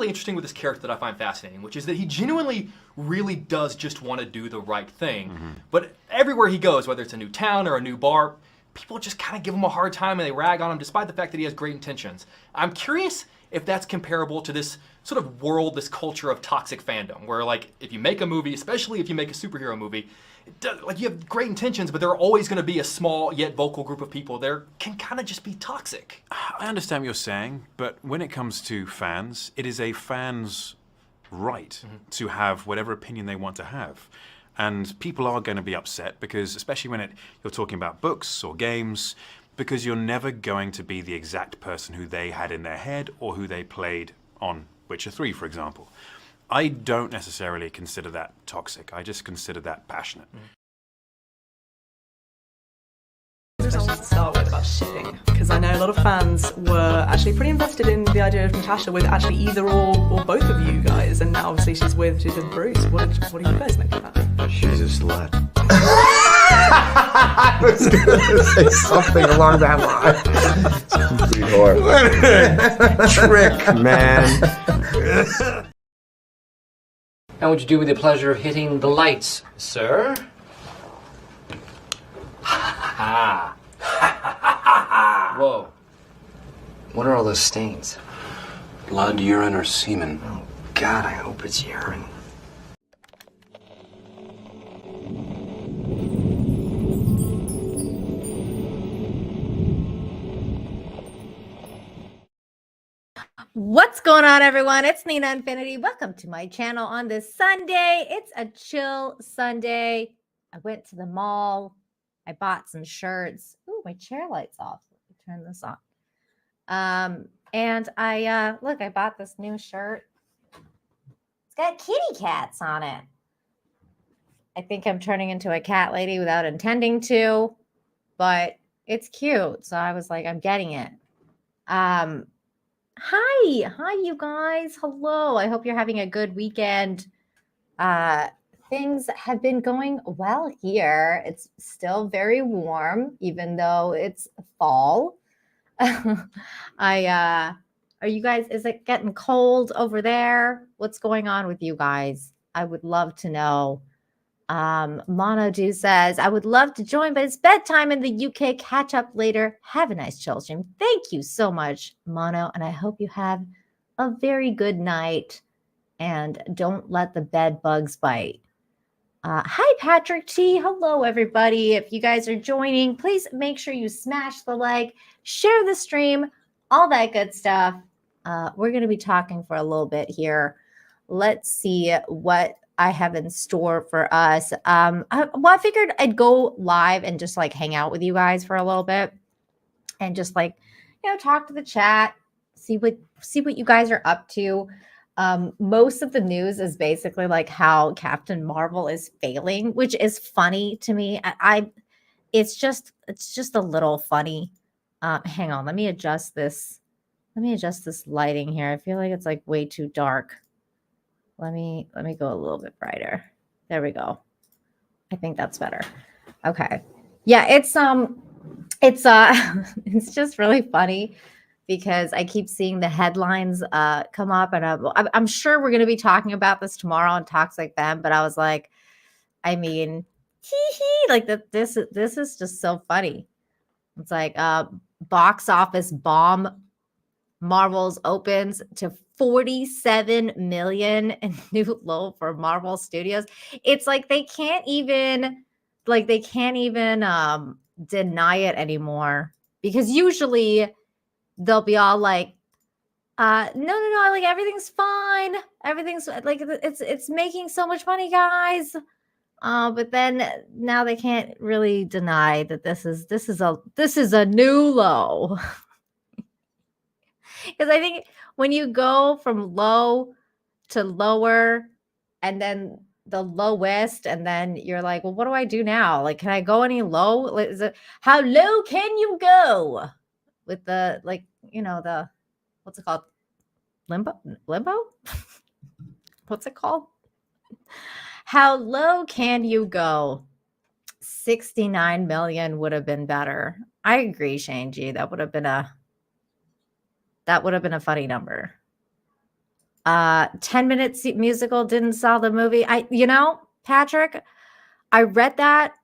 really interesting with this character that I find fascinating, which is that he genuinely really does just want to do the right thing. But everywhere he goes, whether it's a new town or a new bar, people just kind of give him a hard time and they rag on him despite the fact that he has great intentions. I'm curious if that's comparable to this sort of world, this culture of toxic fandom, where like if you make a movie, especially if you make a superhero movie, like you have great intentions, but there are always going to be a small yet vocal group of people there can kind of just be toxic. I understand what you're saying, but when it comes to fans, it is a fan's right to have whatever opinion they want to have. And people are going to be upset because, especially when you're talking about books or games, because you're never going to be the exact person who they had in their head or who they played on Witcher 3, for example. I don't necessarily consider that toxic. I just consider that passionate. To start with about shipping, because I know a lot of fans were actually pretty invested in the idea of Natasha with actually either or both of you guys, and now obviously she's with Bruce. What do you guys make of that? She's a slut. I was gonna say something along that line. Complete whore. Trick, man. Now would you do me the pleasure of hitting the lights, sir? Whoa. What are all those stains? Blood, urine, or semen? Oh, God, I hope it's urine. What's going on, everyone? It's Nina Infinity. Welcome to my channel on this Sunday. It's a chill Sunday. I went to the mall. I bought some shirts. Ooh, my chair light's off. Let me turn this on. And I bought this new shirt. It's got kitty cats on it. I think I'm turning into a cat lady without intending to, but it's cute. So I was like, I'm getting it. Hi, you guys. Hello. I hope you're having a good weekend. Things have been going well here. It's still very warm, even though it's fall. Are you guys, is it getting cold over there? What's going on with you guys? I would love to know. Mono Do says, I would love to join, but it's bedtime in the UK. Catch up later. Have a nice chill stream. Thank you so much, Mono, and I hope you have a very good night and don't let the bed bugs bite. Hi, Patrick T. Hello, everybody. If you guys are joining, please make sure you smash the like, share the stream, all that good stuff. We're going to be talking for a little bit here. Let's see what I have in store for us. I figured I'd go live and just like hang out with you guys for a little bit and just like, talk to the chat, see what you guys are up to. Most of the news is basically like how Captain Marvel is failing, which is funny to me. It's just a little funny. Hang on, let me adjust this lighting here. I feel like it's like way too dark. Let me go a little bit brighter. There we go. I think that's better. Okay. Yeah, it's it's just really funny because I keep seeing the headlines come up, and I'm sure we're going to be talking about this tomorrow on Talks Like Them, but I was like, I mean, like this is just so funny. It's like box office bomb. Marvel's opens to 47 million in new low for Marvel Studios. It's like they can't even deny it anymore, because usually they'll be all like, no, like everything's fine. Everything's like it's making so much money, guys. But then now they can't really deny that this is a new low. Because I think when you go from low to lower and then the lowest, and then you're like, well, what do I do now? Like, can I go any low? How low can you go with the, the, what's it called? Limbo? What's it called? How low can you go? 69 million would have been better. I agree, Shane G. That would have been a funny number. 10-minute musical didn't sell the movie. Patrick, I read that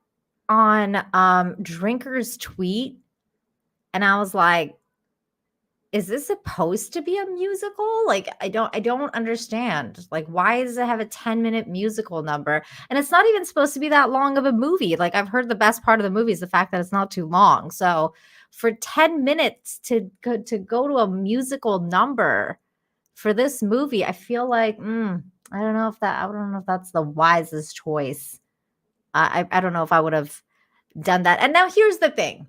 on Drinker's tweet, and I was like, is this supposed to be a musical? Like, I don't understand. Like, why does it have a 10-minute musical number? And it's not even supposed to be that long of a movie. Like, I've heard the best part of the movie is the fact that it's not too long. So for 10 minutes to go to a musical number for this movie, I feel like I don't know if that's the wisest choice. I don't know if I would have done that. And now here's the thing.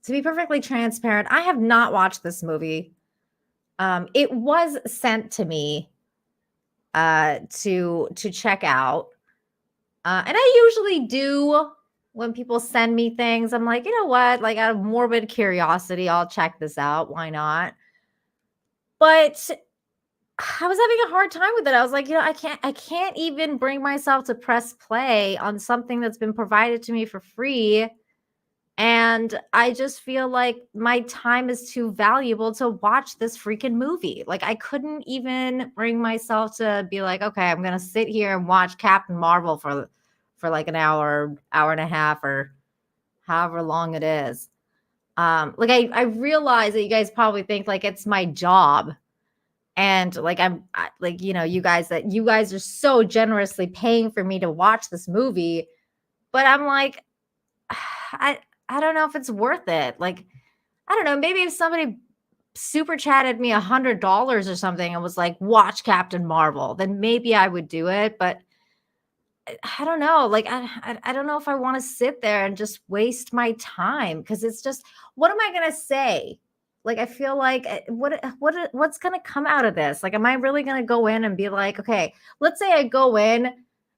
To be perfectly transparent, I have not watched this movie. It was sent to me to check out. And I usually do when people send me things. I'm like, you know what? Like, out of morbid curiosity, I'll check this out. Why not? But I was having a hard time with it. I was like, I can't even bring myself to press play on something that's been provided to me for free. And I just feel like my time is too valuable to watch this freaking movie. Like, I couldn't even bring myself to be like, okay, I'm going to sit here and watch Captain Marvel for like an hour and a half, or however long it is. Like, I realize that you guys probably think like it's my job. And like, you guys are so generously paying for me to watch this movie. But I'm like, I don't know if it's worth it. Like, I don't know. Maybe if somebody super chatted me $100 or something and was like, watch Captain Marvel, then maybe I would do it. But I don't know. Like, I don't know if I want to sit there and just waste my time, because it's just, what am I going to say? Like, I feel like what's going to come out of this? Like, am I really going to go in and be like, okay, let's say I go in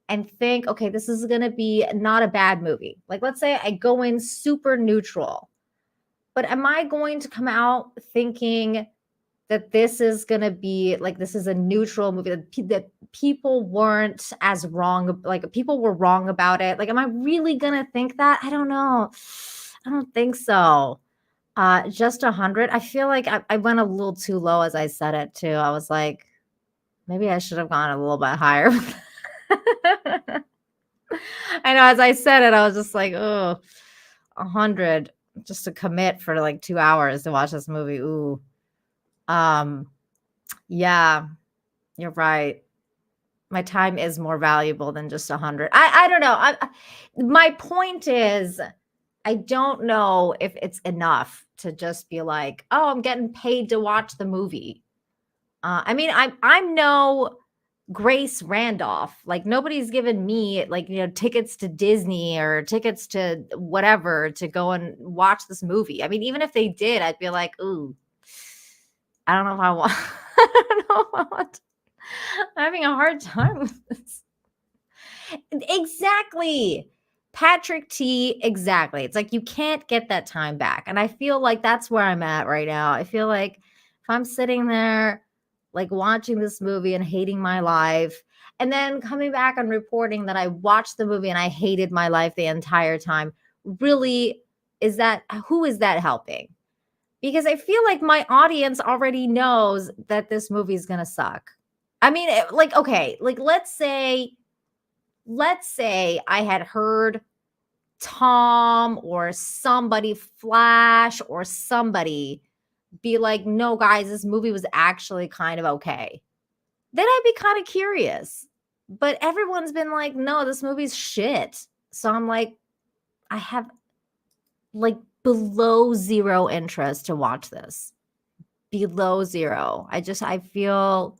and think, okay, this is going to be not a bad movie. Like, let's say I go in super neutral, but am I going to come out thinking that this is going to be like, this is a neutral movie, that people weren't as wrong, like people were wrong about it? Like, am I really going to think that? I don't know. I don't think so. Just 100. I feel like I went a little too low as I said it too. I was like, maybe I should have gone a little bit higher. I know, as I said it, I was just like, oh, 100 just to commit for like 2 hours to watch this movie. Ooh. Yeah, you're right. My time is more valuable than just 100. I don't know. My point is, I don't know if it's enough to just be like, oh, I'm getting paid to watch the movie. I mean, I'm no Grace Randolph. Like, nobody's given me like, tickets to Disney or tickets to whatever to go and watch this movie. I mean, even if they did, I'd be like, ooh, I don't know if I want. I don't know if I want. I'm having a hard time with this. Exactly. Patrick T. Exactly. It's like, you can't get that time back. And I feel like that's where I'm at right now. I feel like if I'm sitting there like watching this movie and hating my life, and then coming back and reporting that I watched the movie and I hated my life the entire time, really, who is that helping? Because I feel like my audience already knows that this movie is going to suck. I mean, okay, like let's say I had heard Tom or somebody, Flash or somebody, be like, no, guys, this movie was actually kind of okay. Then I'd be kind of curious. But everyone's been like, no, this movie's shit. So I'm like, I have like below zero interest to watch this. Below zero. I feel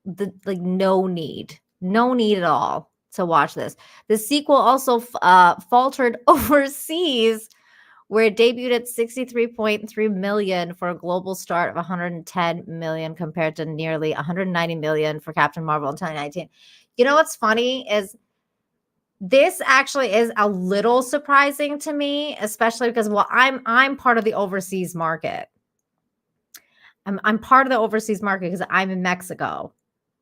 no need at all to watch this. The sequel also faltered overseas, where it debuted at 63.3 million for a global start of 110 million compared to nearly 190 million for Captain Marvel in 2019. You know what's funny is this actually is a little surprising to me, especially because, well, I'm part of the overseas market. I'm part of the overseas market because I'm in Mexico.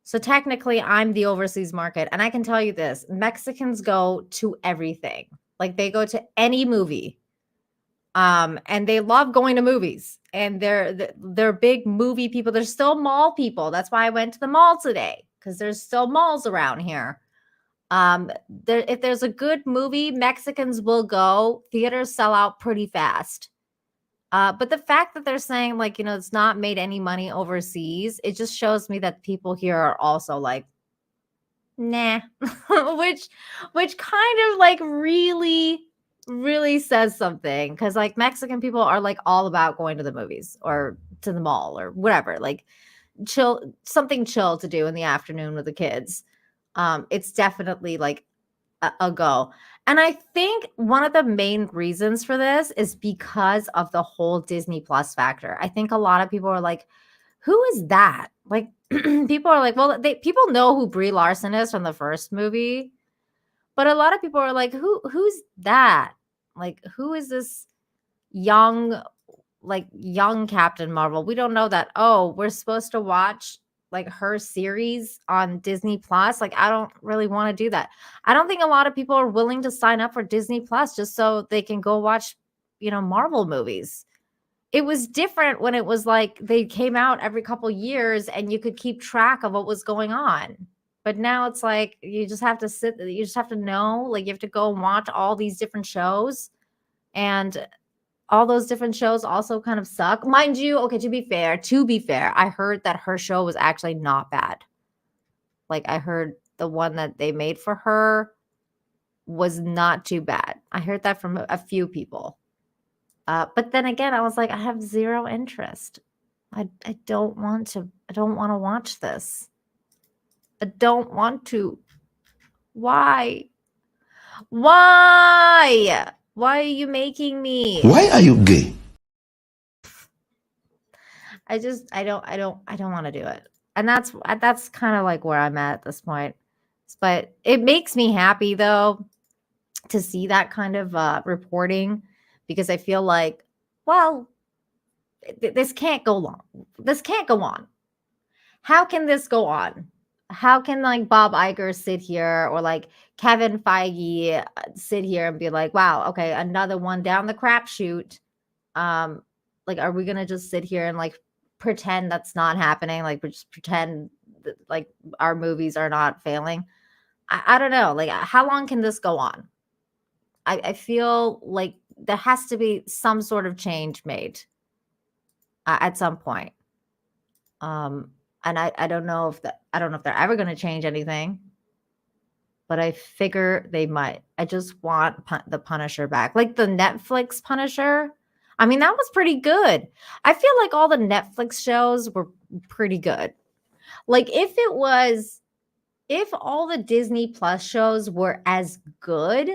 So technically I'm the overseas market. And I can tell you this, Mexicans go to everything. Like, they go to any movie. And they love going to movies, and they're big movie people. They're still mall people. That's why I went to the mall today, because there's still malls around here. If there's a good movie, Mexicans will go. Theaters sell out pretty fast. But the fact that they're saying, like, it's not made any money overseas, it just shows me that people here are also like, nah, which kind of like really, really says something, because like Mexican people are like all about going to the movies or to the mall or whatever, like something chill to do in the afternoon with the kids. It's definitely like a go. And I think one of the main reasons for this is because of the whole Disney Plus factor. I think a lot of people are like, who is that? Like, people are like, well, people know who Brie Larson is from the first movie, but a lot of people are like, who's that? Like, who is this young Captain Marvel? We don't know that. Oh, we're supposed to watch like her series on Disney Plus. Like, I don't really want to do that. I don't think a lot of people are willing to sign up for Disney Plus just so they can go watch, Marvel movies. It was different when it was like they came out every couple years and you could keep track of what was going on. But now it's like you just have to know, like you have to go and watch all these different shows, and all those different shows also kind of suck. Mind you, okay, to be fair, I heard that her show was actually not bad. Like, I heard the one that they made for her was not too bad. I heard that from a few people. But then again, I was like, I have zero interest. I don't want to watch this. I don't want to. Why? Why are you making me? Why are you gay? I don't want to do it. And that's kind of like where I'm at this point. But it makes me happy though to see that kind of reporting, because I feel like, well, this can't go long. This can't go on. How can this go on? How can like Bob Iger sit here, or like Kevin Feige sit here and be like, wow, okay, another one down the crapshoot. Like, are we gonna just sit here and like pretend that's not happening? Like, we just pretend that, like, our movies are not failing. I don't know. Like, how long can this go on? I feel like there has to be some sort of change made at some point. And I don't know if they're ever going to change anything, but I figure they might. I just want the Punisher back, like the Netflix Punisher. I mean, that was pretty good. I feel like all the Netflix shows were pretty good. Like, if all the Disney Plus shows were as good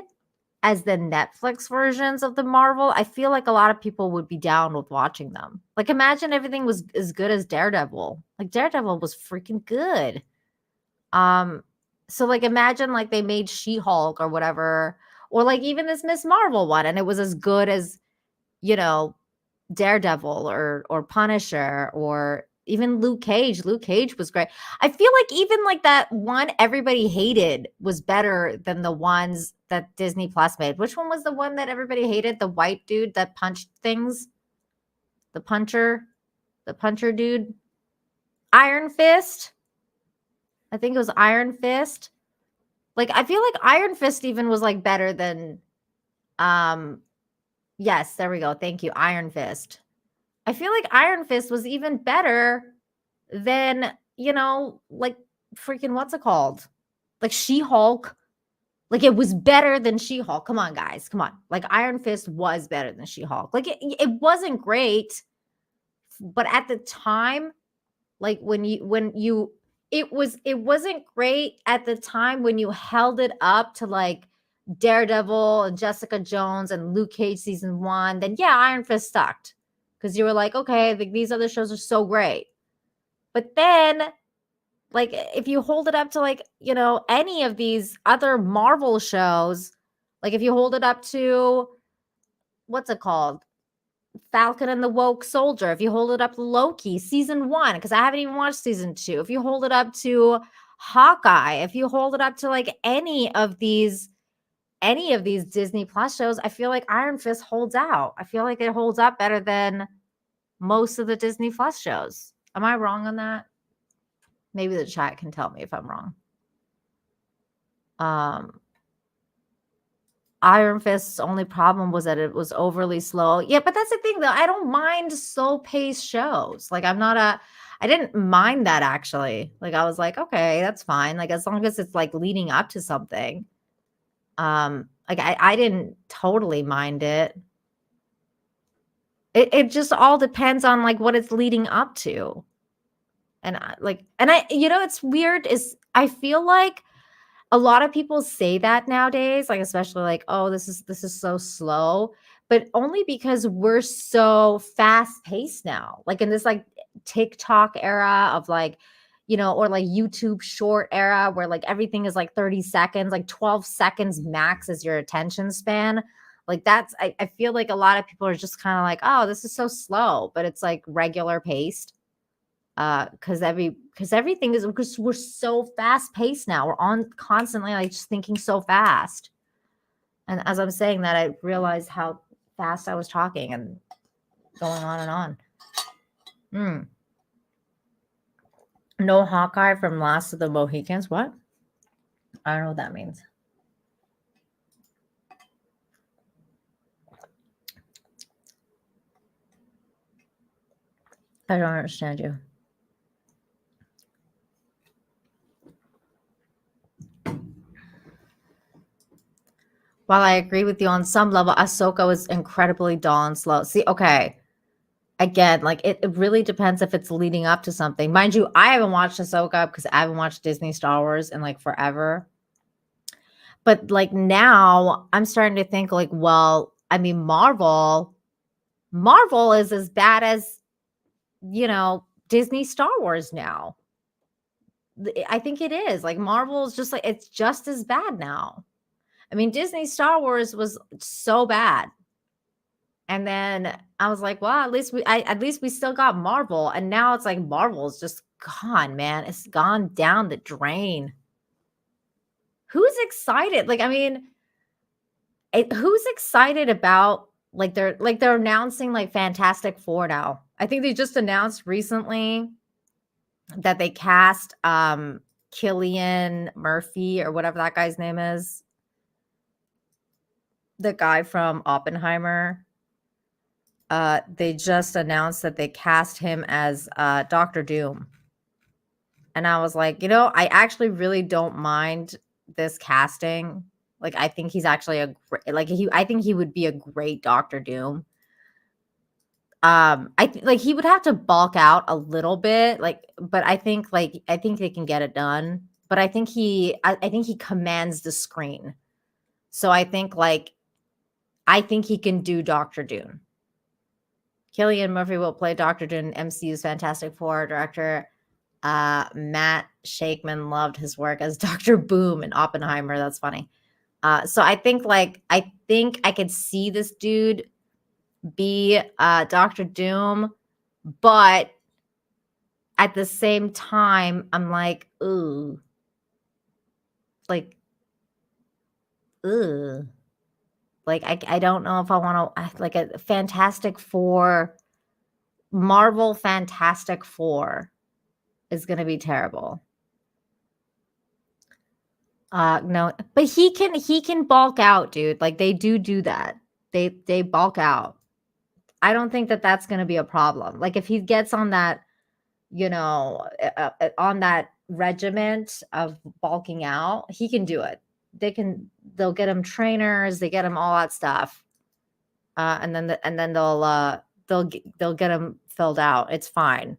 as the Netflix versions of the Marvel, I feel like a lot of people would be down with watching them. Like, imagine everything was as good as Daredevil. Like, Daredevil was freaking good. So like, imagine like they made She-Hulk or whatever, or like even this Miss Marvel one, and it was as good as, Daredevil or Punisher, or even Luke Cage. Luke Cage was great. I feel like even like that one everybody hated was better than the ones that Disney Plus made. Which one was the one that everybody hated? The white dude that punched things? The puncher dude? Iron Fist? I think it was Iron Fist. Like, I feel like Iron Fist even was like better than, yes, there we go. Thank you. Iron Fist. I feel like Iron Fist was even better than, like freaking, what's it called? Like She-Hulk. Like, it was better than She-Hulk. Come on, guys. Come on. Like, Iron Fist was better than She-Hulk. Like, it wasn't great, but at the time, like it wasn't great at the time when you held it up to like Daredevil and Jessica Jones and Luke Cage season 1, then yeah, Iron Fist sucked. Because you were like, okay, these other shows are so great. But then, like, if you hold it up to, like, any of these other Marvel shows, like if you hold it up to, what's it called? Falcon and the Woke Soldier. If you hold it up to Loki season 1, because I haven't even watched season 2. If you hold it up to Hawkeye, if you hold it up to like any of these any of these Disney Plus shows, I feel like Iron Fist holds out. I feel like it holds up better than most of the Disney Plus shows. Am I wrong on that? Maybe the chat can tell me if I'm wrong. Iron Fist's only problem was that it was overly slow. Yeah, but that's the thing though. I don't mind slow paced shows. Like I didn't mind that actually. Like I was like, okay, that's fine. Like as long as it's like leading up to something. Like I didn't totally mind it. It just all depends on like what it's leading up to. And it's weird is I feel like a lot of people say that nowadays, like especially like, oh, this is so slow, but only because we're so fast paced now. Like in this like TikTok era of like, or like YouTube short era where like everything is like 30 seconds, like 12 seconds max is your attention span. Like that's I feel like a lot of people are just kind of like, oh, this is so slow, but it's like regular paced. Because everything is because we're so fast paced now. We're on constantly like just thinking so fast. And as I'm saying that, I realized how fast I was talking and going on and on. No Hawkeye from Last of the Mohicans. What? I don't know what that means. I don't understand you. While I agree with you on some level, Ahsoka was incredibly dull and slow. See, okay. Again, like it really depends if it's leading up to something. Mind you, I haven't watched Ahsoka because I haven't watched Disney Star Wars in like forever. But like now I'm starting to think like, well, I mean, Marvel is as bad as, Disney Star Wars now. I think it is. Like Marvel is just like, it's just as bad now. I mean, Disney Star Wars was so bad. And then I was like, well, at least we still got Marvel. And now it's like Marvel's just gone, man. It's gone down the drain. Who's excited? Like, I mean, who's excited about like they're announcing like Fantastic Four now. I think they just announced recently that they cast Cillian Murphy or whatever that guy's name is. The guy from Oppenheimer. They just announced that they cast him as Dr. Doom. And I was like, I actually really don't mind this casting. Like, I think he's actually I think he would be a great Dr. Doom. He would have to bulk out a little bit, but I think they can get it done. But I think he commands the screen. So I think he can do Dr. Doom. Cillian Murphy will play Dr. Doom, MCU's Fantastic Four. Director Matt Shakeman loved his work as Dr. Boom in Oppenheimer. That's funny. So I think I could see this dude be Dr. Doom, but at the same time, I'm like, ooh. I don't know if I want to like a Fantastic Four, Marvel Fantastic Four is going to be terrible. No, but he can bulk out, dude. Like they do that. They bulk out. I don't think that that's going to be a problem. Like if he gets on that, on that regiment of bulking out, he can do it. They'll get him trainers, they get him all that stuff. And then they'll get him filled out. It's fine.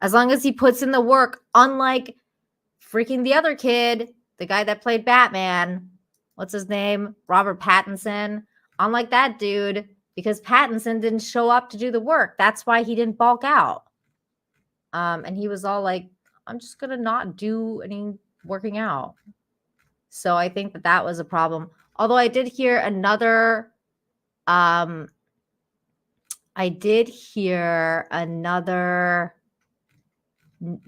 As long as he puts in the work, unlike freaking the other kid, the guy that played Batman, what's his name? Robert Pattinson. Unlike that dude, because Pattinson didn't show up to do the work. That's why he didn't bulk out. And he was all like, I'm just going to not do any working out. So I think that was a problem. Although I did hear another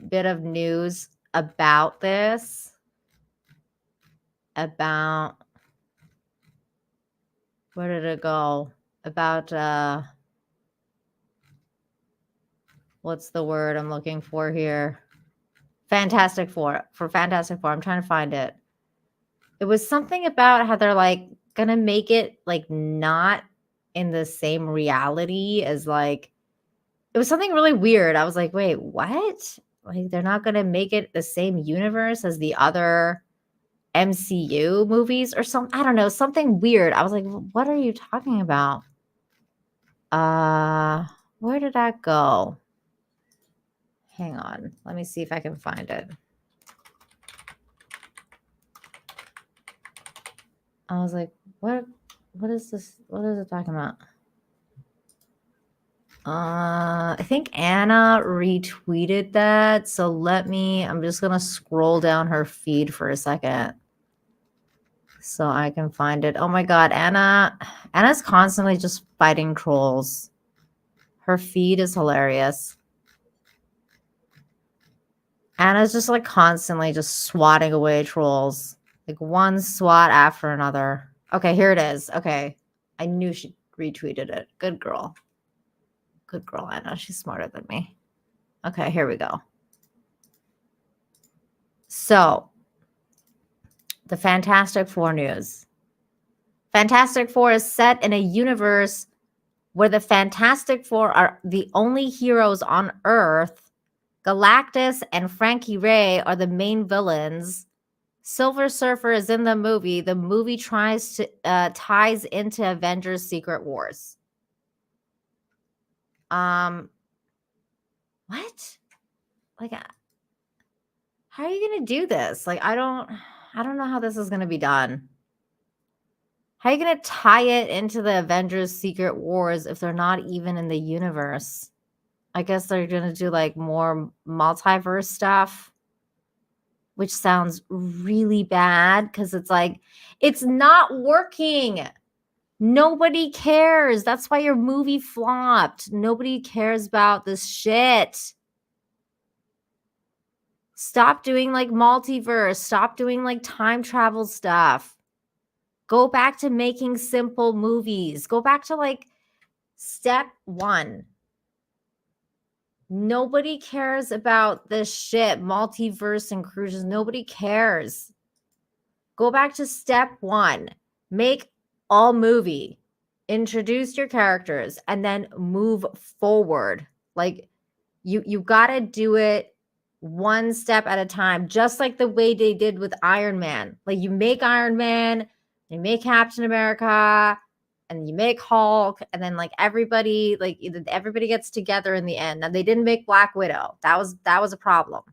bit of news about this. Where did it go? About what's the word I'm looking for here? Fantastic Four. For Fantastic Four, I'm trying to find it. It was something about how they're like gonna make it like not in the same reality as like it was something really weird. I was like, wait, what? Like they're not gonna make it the same universe as the other MCU movies or something. I don't know, something weird. I was like, what are you talking about? Where did that go? Hang on. Let me see if I can find it. I was like, what is this? What is it talking about? I think Anna retweeted that. So I'm just gonna scroll down her feed for a second so I can find it. Oh my god, Anna's constantly just fighting trolls. Her feed is hilarious. Anna's just like constantly just swatting away trolls. Like one swat after another. Okay, here it is. Okay. I knew she retweeted it. Good girl. Good girl, Anna. She's smarter than me. Okay, here we go. So, the Fantastic Four news. Fantastic Four is set in a universe where the Fantastic Four are the only heroes on Earth. Galactus and Frankie Ray are the main villains. Silver Surfer is in the movie. The movie ties into Avengers Secret Wars. What? Like, how are you gonna do this? Like, I don't know how this is gonna be done. How are you gonna tie it into the Avengers Secret Wars if they're not even in the universe? I guess they're gonna do like more multiverse stuff, which sounds really bad because it's like, it's not working. Nobody cares. That's why your movie flopped. Nobody cares about this shit. Stop doing like multiverse. Stop doing like time travel stuff. Go back to making simple movies. Go back to like step one. Nobody cares about this shit, multiverse and cruises. Nobody cares. Go back to step one. Make all movie. Introduce your characters and then move forward. Like you got to do it one step at a time, just like the way they did with Iron Man. Like you make Iron Man, you make Captain America, and you make Hulk, and then like everybody gets together in the end. Now they didn't make Black Widow. That was a problem.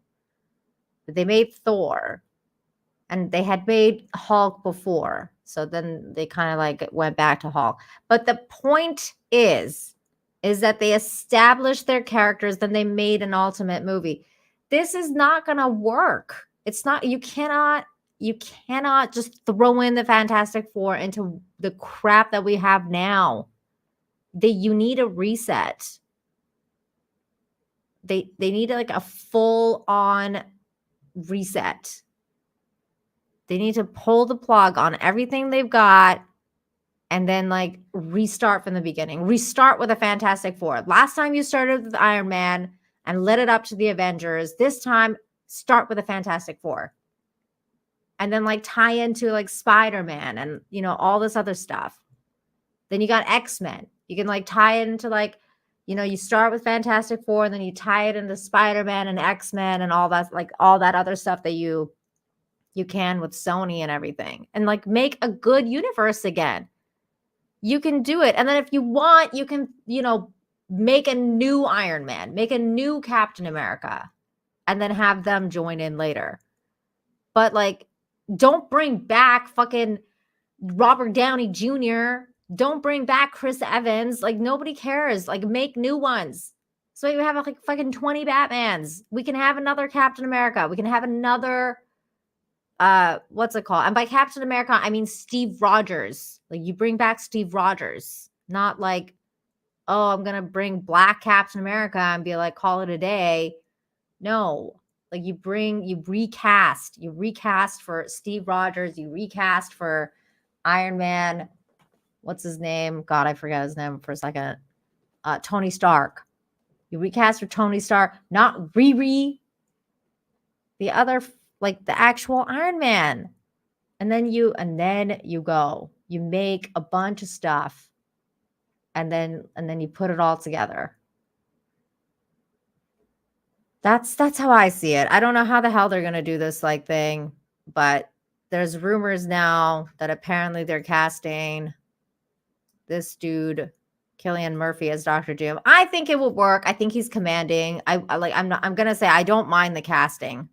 But they made Thor, and they had made Hulk before. So then they kind of like went back to Hulk. But the point is that they established their characters, then they made an ultimate movie. This is not gonna work. It's not, you cannot just throw in the Fantastic Four into the crap that we have now. You need a reset. They need like a full-on reset. They need to pull the plug on everything they've got and then like restart from the beginning. Restart with a Fantastic Four. Last time you started with Iron Man and led it up to the Avengers. This time, start with a Fantastic Four. And then like tie into like Spider-Man and, you know, all this other stuff. Then you got X-Men. You can like tie it into like, you know, you start with Fantastic Four and then you tie it into Spider-Man and X-Men and all that, like all that other stuff that you can with Sony and everything. And like make a good universe again. You can do it. And then if you want, you can, you know, make a new Iron Man, make a new Captain America, and then have them join in later. But like, don't bring back fucking Robert Downey Jr. Don't bring back Chris Evans. Like, nobody cares. Like, make new ones. So you have like fucking 20 Batmans. We can have another Captain America. We can have another, what's it called? And by Captain America, I mean Steve Rogers. Like, you bring back Steve Rogers. Not like, oh, I'm going to bring Black Captain America and be like, call it a day. No. Like you recast for Steve Rogers, you recast for Iron Man, what's his name? God, I forgot his name for a second. Tony Stark. You recast for Tony Stark, not Riri. The other, like the actual Iron Man. And then you go. You make a bunch of stuff. And then you put it all together. That's how I see it. I don't know how the hell they're gonna do this like thing, but there's rumors now that apparently they're casting this dude, Cillian Murphy, as Doctor Doom. I think it will work. I think he's commanding. I'm gonna say I don't mind the casting.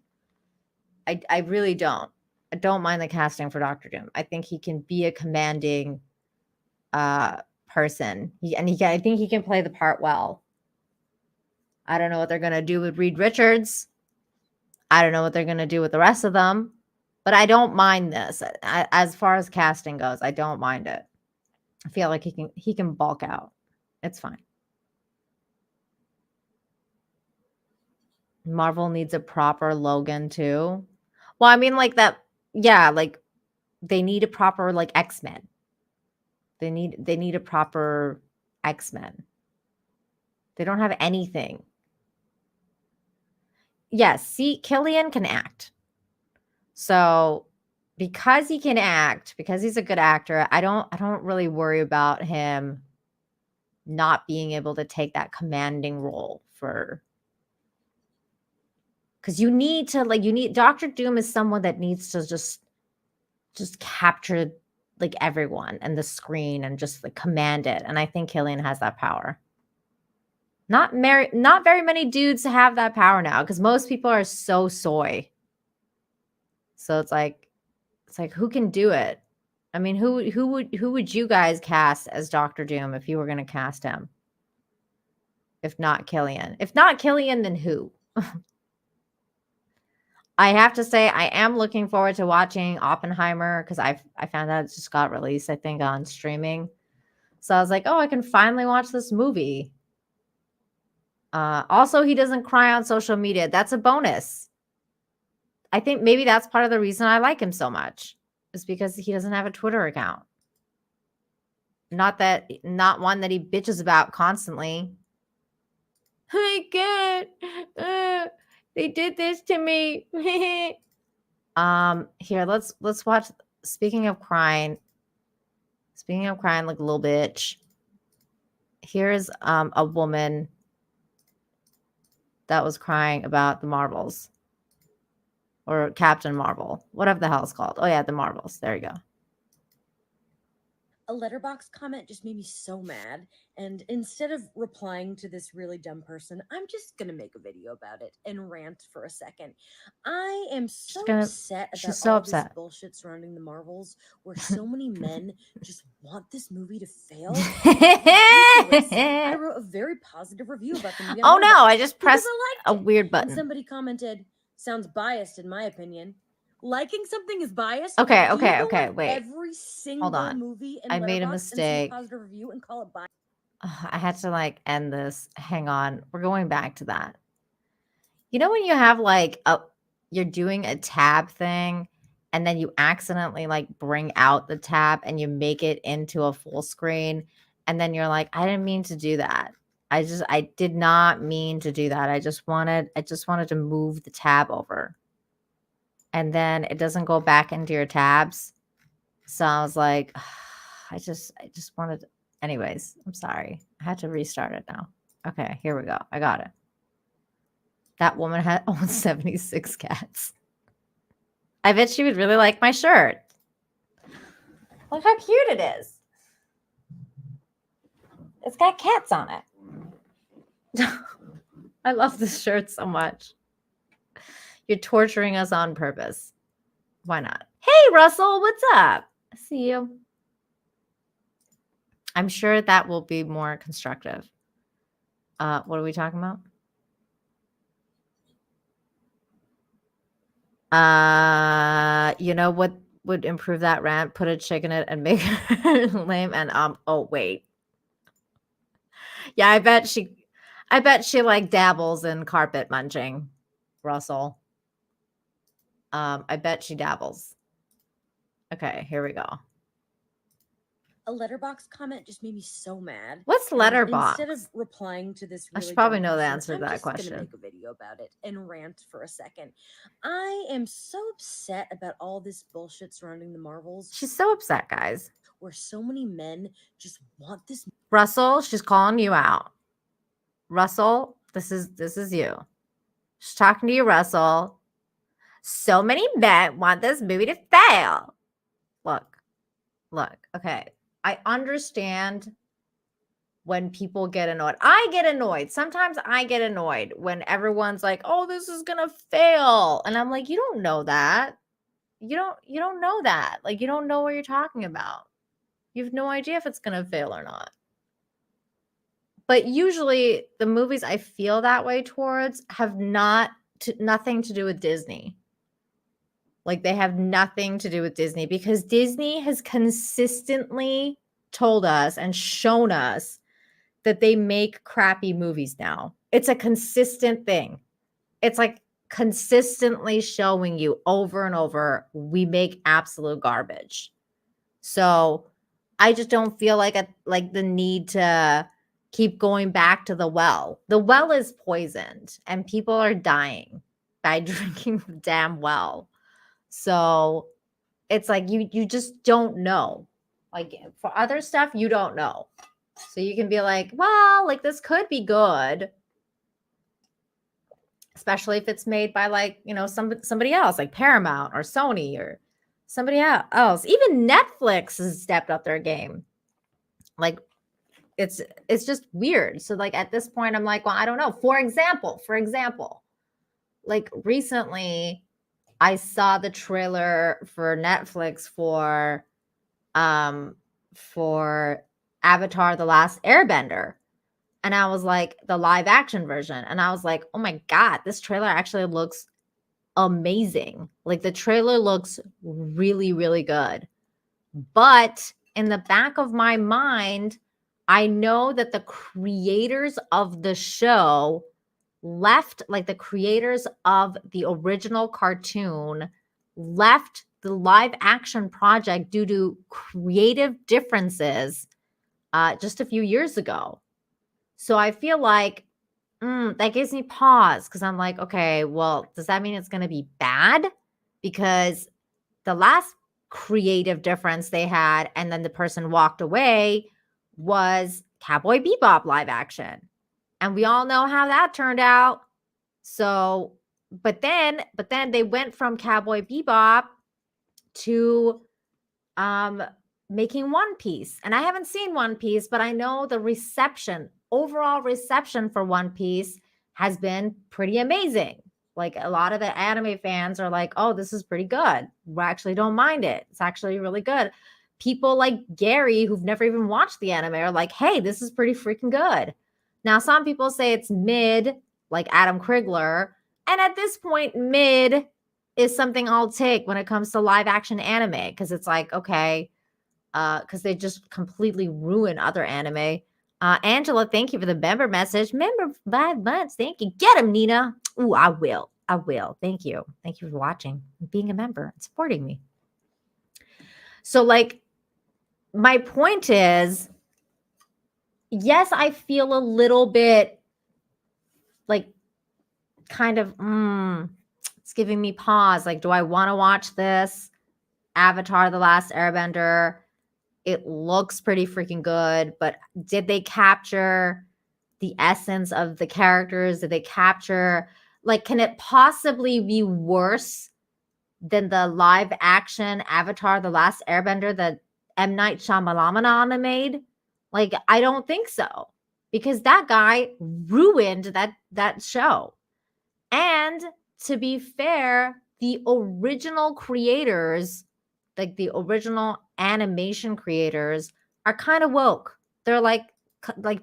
I really don't. I don't mind the casting for Doctor Doom. I think he can be a commanding person. I think he can play the part well. I don't know what they're gonna do with Reed Richards. I don't know what they're gonna do with the rest of them, but I don't mind this. As far as casting goes, I don't mind it. I feel like he can bulk out. It's fine. Marvel needs a proper Logan too. Well, I mean, like that. Yeah, like they need a proper like X-Men. They need a proper X-Men. They don't have anything. Yes, see, Cillian can act. So because he can act, because he's a good actor, I don't really worry about him not being able to take that commanding role for, because you need Doctor Doom is someone that needs to just capture like everyone and the screen and just like command it. And I think Cillian has that power. Not very many dudes have that power now because most people are so soy. So it's like who can do it? I mean, who would you guys cast as Doctor Doom if you were going to cast him? If not Cillian. If not Cillian, then who? I have to say I am looking forward to watching Oppenheimer because I found out it just got released, I think, on streaming. So I was like, oh, I can finally watch this movie. Also, he doesn't cry on social media. That's a bonus. I think maybe that's part of the reason I like him so much is because he doesn't have a Twitter account. Not one that he bitches about constantly. I can't. They did this to me. Here, let's watch. Speaking of crying like a little bitch. Here's a woman that was crying about the Marvels. Or Captain Marvel. Whatever the hell it's called. Oh yeah, the Marvels. There you go. A Letterboxd comment just made me so mad, and instead of replying to this really dumb person, I'm just gonna make a video about it and rant for a second. I am so upset about all this bullshit surrounding the Marvels, where so many men just want this movie to fail. I wrote a very positive review about the movie. Oh no, I just pressed a weird button. And somebody commented, "Sounds biased in my opinion." Liking something is biased. Okay, wait. Every single movie in I made a Letterboxd mistake. And positive review and call it biased. I had to like end this. Hang on. We're going back to that. You know when you have like you're doing a tab thing and then you accidentally like bring out the tab and you make it into a full screen and then you're like, I didn't mean to do that. I did not mean to do that. I just wanted to move the tab over. And then it doesn't go back into your tabs. So I was like, I just wanted to. Anyways, I'm sorry. I had to restart it now. Okay, here we go. I got it. That woman had owns 76 cats. I bet she would really like my shirt. Look how cute it is. It's got cats on it. I love this shirt so much. You're torturing us on purpose. Why not? Hey, Russell, what's up? I see you. I'm sure that will be more constructive. What are we talking about? You know what would improve that rant? Put a chick in it and make her lame. And oh wait. Yeah, I bet she like dabbles in carpet munching, Russell. I bet she dabbles. Okay, here we go. A letterbox comment just made me so mad. What's And letterbox? instead of replying to this I really should probably dumb know the person, answer to I'm that just question. gonna make a video about it and rant for a second. I am so upset about all this bullshit surrounding the Marvels, She's so upset, guys. where so many men just want this. Russell, she's calling you out. Russell, this is you. She's talking to you, Russell. So many men want this movie to fail. Look, okay. I understand when people get annoyed. I get annoyed. Sometimes I get annoyed when everyone's like, "Oh, this is going to fail." And I'm like, "You don't know that. You don't know that. Like, you don't know what you're talking about. You have no idea if it's going to fail or not." But usually the movies I feel that way towards have nothing to do with Disney. Like, they have nothing to do with Disney, because Disney has consistently told us and shown us that they make crappy movies now. It's a consistent thing. It's like consistently showing you over and over, we make absolute garbage. So I just don't feel like the need to keep going back to the well. The well is poisoned and people are dying by drinking the damn well. So it's like you just don't know. Like, for other stuff, you don't know. So you can be like, well, like, this could be good, especially if it's made by, like, you know, somebody else, like Paramount or Sony or somebody else. Even Netflix has stepped up their game. Like, it's just weird. So, like, at this point, I'm like, well, I don't know. For example, like, recently I saw the trailer for Netflix for Avatar: The Last Airbender. And I was like, the live action version. And I was like, oh my God, this trailer actually looks amazing. Like, the trailer looks really, really good. But in the back of my mind, I know that the creators of the show left, like the creators of the original cartoon left the live action project due to creative differences just a few years ago. So I feel like that gives me pause, because I'm like, okay, well, does that mean it's going to be bad? Because the last creative difference they had, and then the person walked away, was Cowboy Bebop live action. And we all know how that turned out. So, but then they went from Cowboy Bebop to making One Piece. And I haven't seen One Piece, but I know the overall reception for One Piece has been pretty amazing. Like, a lot of the anime fans are like, oh, this is pretty good. We actually don't mind it. It's actually really good. People like Gary, who've never even watched the anime, are like, hey, this is pretty freaking good. Now, some people say it's mid, like Adam Krigler. And at this point, mid is something I'll take when it comes to live action anime, because it's like, okay, because they just completely ruin other anime. Angela, thank you for the member message. Member 5 months. Thank you. Get him, Nina. Ooh, I will. Thank you. Thank you for watching and being a member and supporting me. So, like, my point is, yes, I feel a little bit like kind of, it's giving me pause. Like, do I want to watch this? Avatar: The Last Airbender. It looks pretty freaking good, but did they capture the essence of the characters? Did they capture, like, can it possibly be worse than the live action Avatar: The Last Airbender that M. Night Shyamalan made? Like, I don't think so, because that guy ruined that show. And to be fair, the original creators, like the original animation creators, are kind of woke. They're like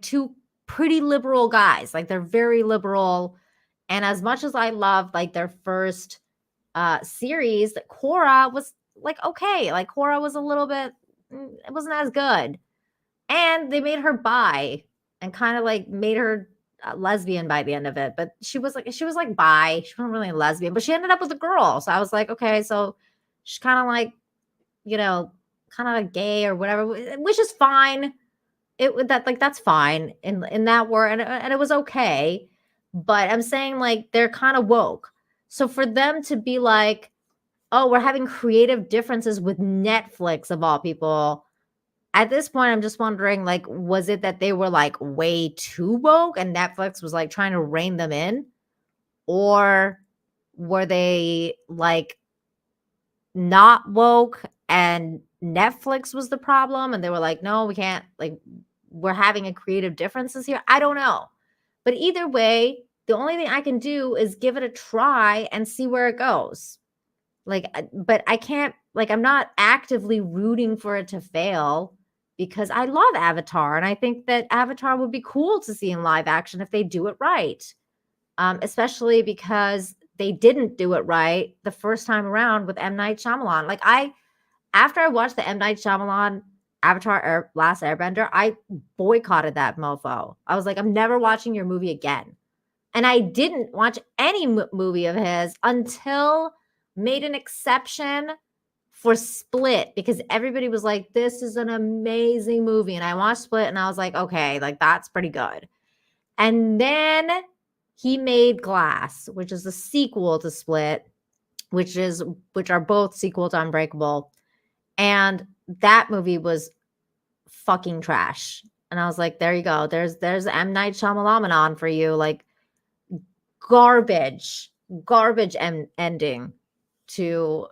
two pretty liberal guys. Like, they're very liberal. And as much as I love, like, their first series, Korra was like, okay, like, Korra was a little bit, it wasn't as good. And they made her bi and kind of like made her lesbian by the end of it. But she was like bi. She wasn't really a lesbian, but she ended up with a girl. So I was like, okay, so she's kind of like, you know, kind of gay or whatever, which is fine. That's fine in that word, and it was okay. But I'm saying like they're kind of woke. So for them to be like, oh, we're having creative differences with Netflix of all people. At this point, I'm just wondering, like, was it that they were like way too woke and Netflix was like trying to rein them in? Or were they like not woke and Netflix was the problem? And they were like, no, we can't, like, we're having a creative differences here. I don't know. But either way, the only thing I can do is give it a try and see where it goes. Like, but I can't, like, I'm not actively rooting for it to fail because I love Avatar. And I think that Avatar would be cool to see in live action if they do it right. Especially because they didn't do it right the first time around with M. Night Shyamalan. Like, after I watched the M. Night Shyamalan Avatar Last Airbender, I boycotted that mofo. I was like, I'm never watching your movie again. And I didn't watch any movie of his until made an exception for Split because everybody was like, this is an amazing movie. And I watched Split and I was like, okay, like that's pretty good. And then he made Glass, which is the sequel to Split, which are both sequel to Unbreakable. And that movie was fucking trash. And I was like, there you go. There's M. Night Shyamalan for you. Like garbage ending to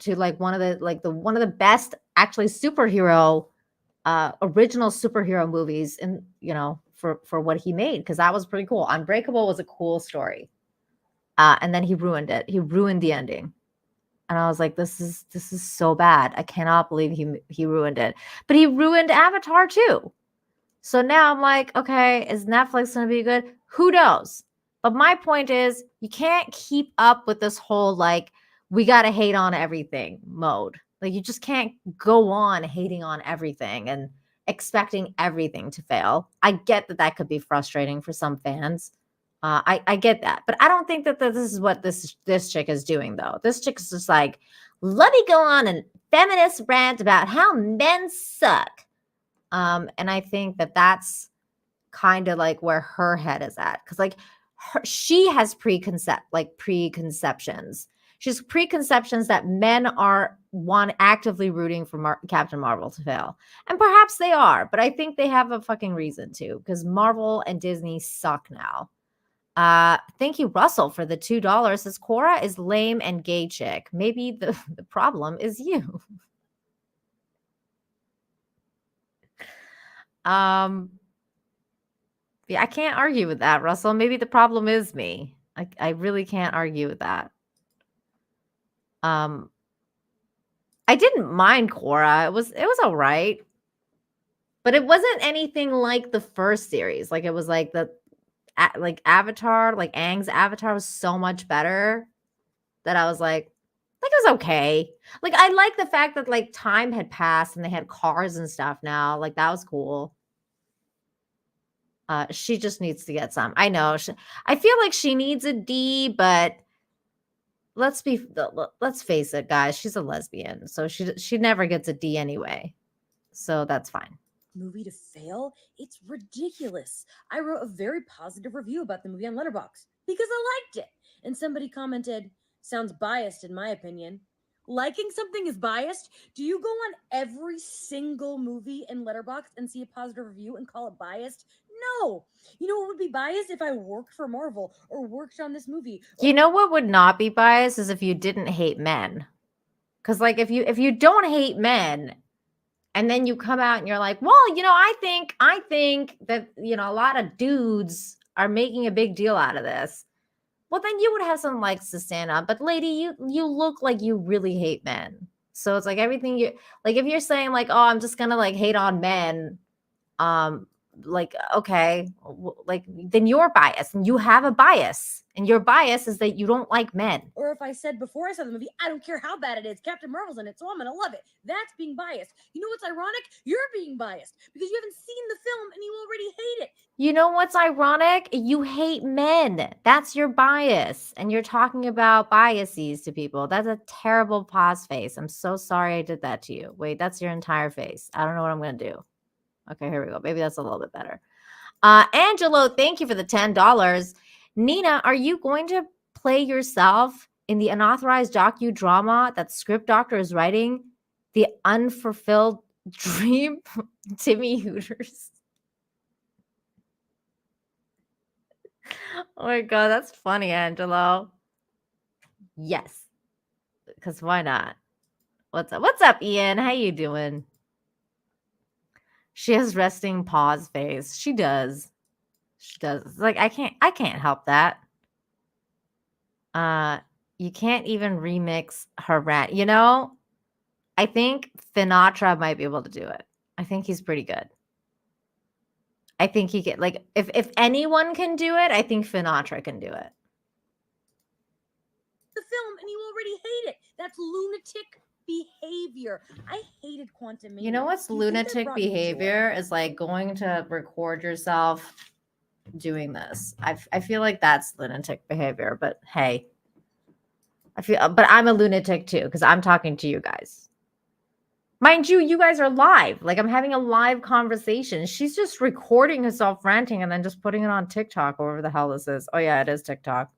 like one of the best actually superhero original superhero movies in, you know, for what he made, because that was pretty cool. Unbreakable was a cool story. And then he ruined it. He ruined the ending. And I was like, this is so bad. I cannot believe he ruined it. But he ruined Avatar too. So now I'm like, okay, is Netflix going to be good? Who knows? But my point is, you can't keep up with this whole like, we got to hate on everything mode. Like, you just can't go on hating on everything and expecting everything to fail. I get that could be frustrating for some fans. I get that. But I don't think that this is what this chick is doing, though. This chick is just like, let me go on and feminist rant about how men suck. And I think that that's kind of like where her head is at. Because like she has preconceptions. She's preconceptions that men are actively rooting for Captain Marvel to fail. And perhaps they are, but I think they have a fucking reason to, because Marvel and Disney suck now. Thank you, Russell, for the $2. Says Cora is lame and gay chick. Maybe the problem is you. Yeah, I can't argue with that, Russell. Maybe the problem is me. I really can't argue with that. I didn't mind Korra. It was all right. But it wasn't anything like the first series. Like it was like Avatar, like Aang's Avatar was so much better that I was like it was okay. Like I like the fact that like time had passed and they had cars and stuff now. Like that was cool. She just needs to get some. I know. I feel like she needs a D, but let's face it, guys. She's a lesbian, so she never gets a D anyway. So that's fine. Movie to fail? It's ridiculous. I wrote a very positive review about the movie on Letterboxd because I liked it. And somebody commented, sounds biased in my opinion. Liking something is biased? Do you go on every single movie in Letterboxd and see a positive review and call it biased? No. You know what would be biased? If I worked for Marvel or worked on this movie. You know what would not be biased is if you didn't hate men. Because like if you don't hate men and then you come out and you're like, well, you know, I think that, you know, a lot of dudes are making a big deal out of this. Well, then you would have some likes to stand up. But lady, you look like you really hate men. So it's like everything you like, if you're saying like, oh, I'm just gonna like hate on men, like, okay, like then you're biased and you have a bias. And your bias is that you don't like men. Or if I said before I saw the movie, I don't care how bad it is, Captain Marvel's in it, so I'm gonna love it. That's being biased. You know what's ironic? You're being biased because you haven't seen the film and you already hate it. You know what's ironic? You hate men. That's your bias. And you're talking about biases to people. That's a terrible pause face. I'm so sorry I did that to you. Wait, that's your entire face. I don't know what I'm going to do. Okay, here we go. Maybe that's a little bit better. Angelo, thank you for the $10. Nina, are you going to play yourself in the unauthorized docudrama that Script Doctor is writing, The Unfulfilled Dream? Timmy Hooters. Oh my God, that's funny, Angelo. Yes, because why not? What's up? What's up, Ian? How you doing? She has resting pause face. She does. She does. Like I can't help that. You can't even remix her rant. You know, I think Finatra might be able to do it. I think he's pretty good. I think he can, like, if anyone can do it, I think Finatra can do it. The film and you already hate it. That's lunatic behavior. I hated Quantumania. You know what's Do you think that lunatic brought me joy? behavior is like going to record yourself doing this. I feel like that's lunatic behavior, but hey, but I'm a lunatic too because I'm talking to you guys. Mind you, you guys are live. Like I'm having a live conversation. She's just recording herself ranting and then just putting it on TikTok or whatever the hell this is. Oh yeah, it is TikTok.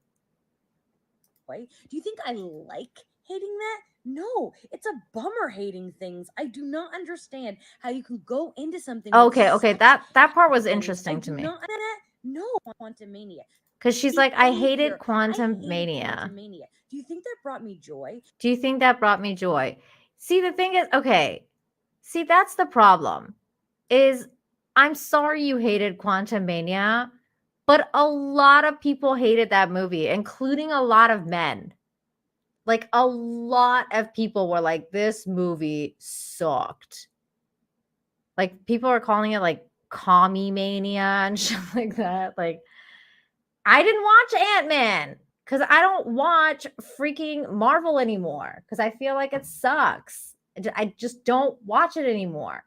Do you think I like hating that? No, it's a bummer hating things. I do not understand how you can go into something. with Okay, such that part was things. interesting I to do me. not- No, Quantumania. Because she's like, I hated Behavior. Quantum I hated Mania. Quantumania. Do you think that brought me joy? Do you think that brought me joy? See, the thing is, okay. See, that's the problem. Is I'm sorry you hated Quantum Mania, but a lot of people hated that movie, including a lot of men. Like a lot of people were like, this movie sucked. Like people are calling it like commie mania and shit like that. Like I didn't watch Ant-Man because I don't watch freaking Marvel anymore because I feel like it sucks. I just don't watch it anymore.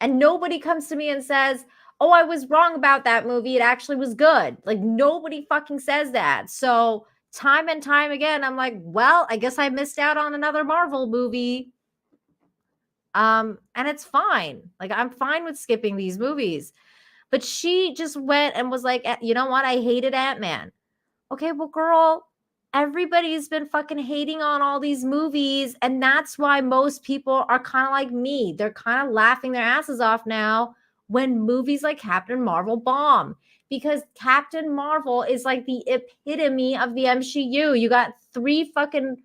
And nobody comes to me and says, oh, I was wrong about that movie. It actually was good. Like nobody fucking says that. So time and time again, I'm like, well, I guess I missed out on another Marvel movie. And it's fine. Like I'm fine with skipping these movies. But she just went and was like, you know what? I hated Ant-Man. Okay, well, girl, everybody's been fucking hating on all these movies. And that's why most people are kind of like me. They're kind of laughing their asses off now when movies like Captain Marvel bomb. Because Captain Marvel is like the epitome of the MCU. You got 3 fucking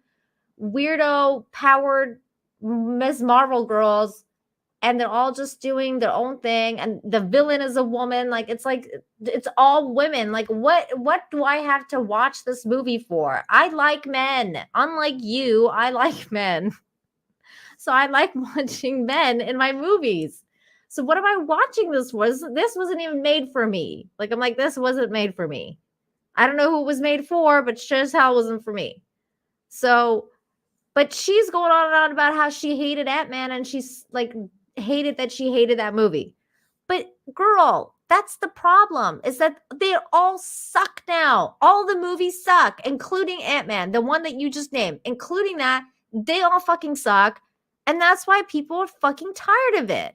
weirdo powered Ms. Marvel girls, and they're all just doing their own thing. And the villain is a woman. Like it's all women. Like what do I have to watch this movie for? I like men. Unlike you, I like men. So I like watching men in my movies. So what am I watching this for? This wasn't even made for me. Like, I'm like, this wasn't made for me. I don't know who it was made for, but sure as hell wasn't for me. So, but she's going on and on about how she hated Ant-Man and she's like hated that she hated that movie. But girl, that's the problem is that they all suck now. All the movies suck, including Ant-Man, the one that you just named, including that, they all fucking suck. And that's why people are fucking tired of it.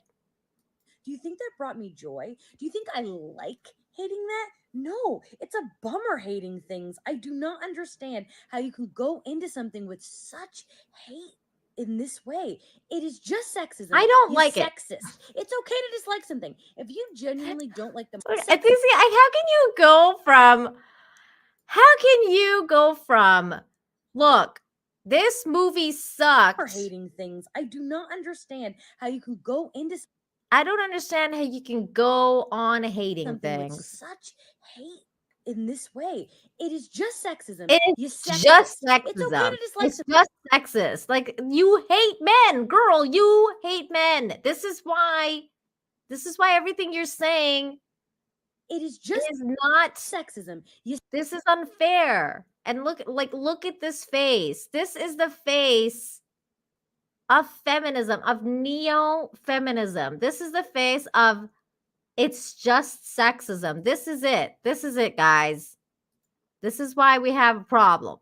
Do you think that brought me joy? Do you think I like hating that? No, it's a bummer hating things. I do not understand how you can go into something with such hate in this way. It is just sexism. I don't It's like it. sexist. It's okay to dislike something. If you genuinely don't like them, How can you go from look, this movie sucks. hating things. I do not understand how you can go into I don't understand how you can go on hating something with things. such hate in this way. It is just sexism. It You is sexist. just It's okay sexism. to dislike It's just sexist. Like you hate men, girl. You hate men. This is why everything you're saying It is It just is not. sexism. You This is unfair. And look at this face. This is the face of feminism, of neo-feminism. This is the face of it's just sexism. This is it. This is it, guys. This is why we have a problem.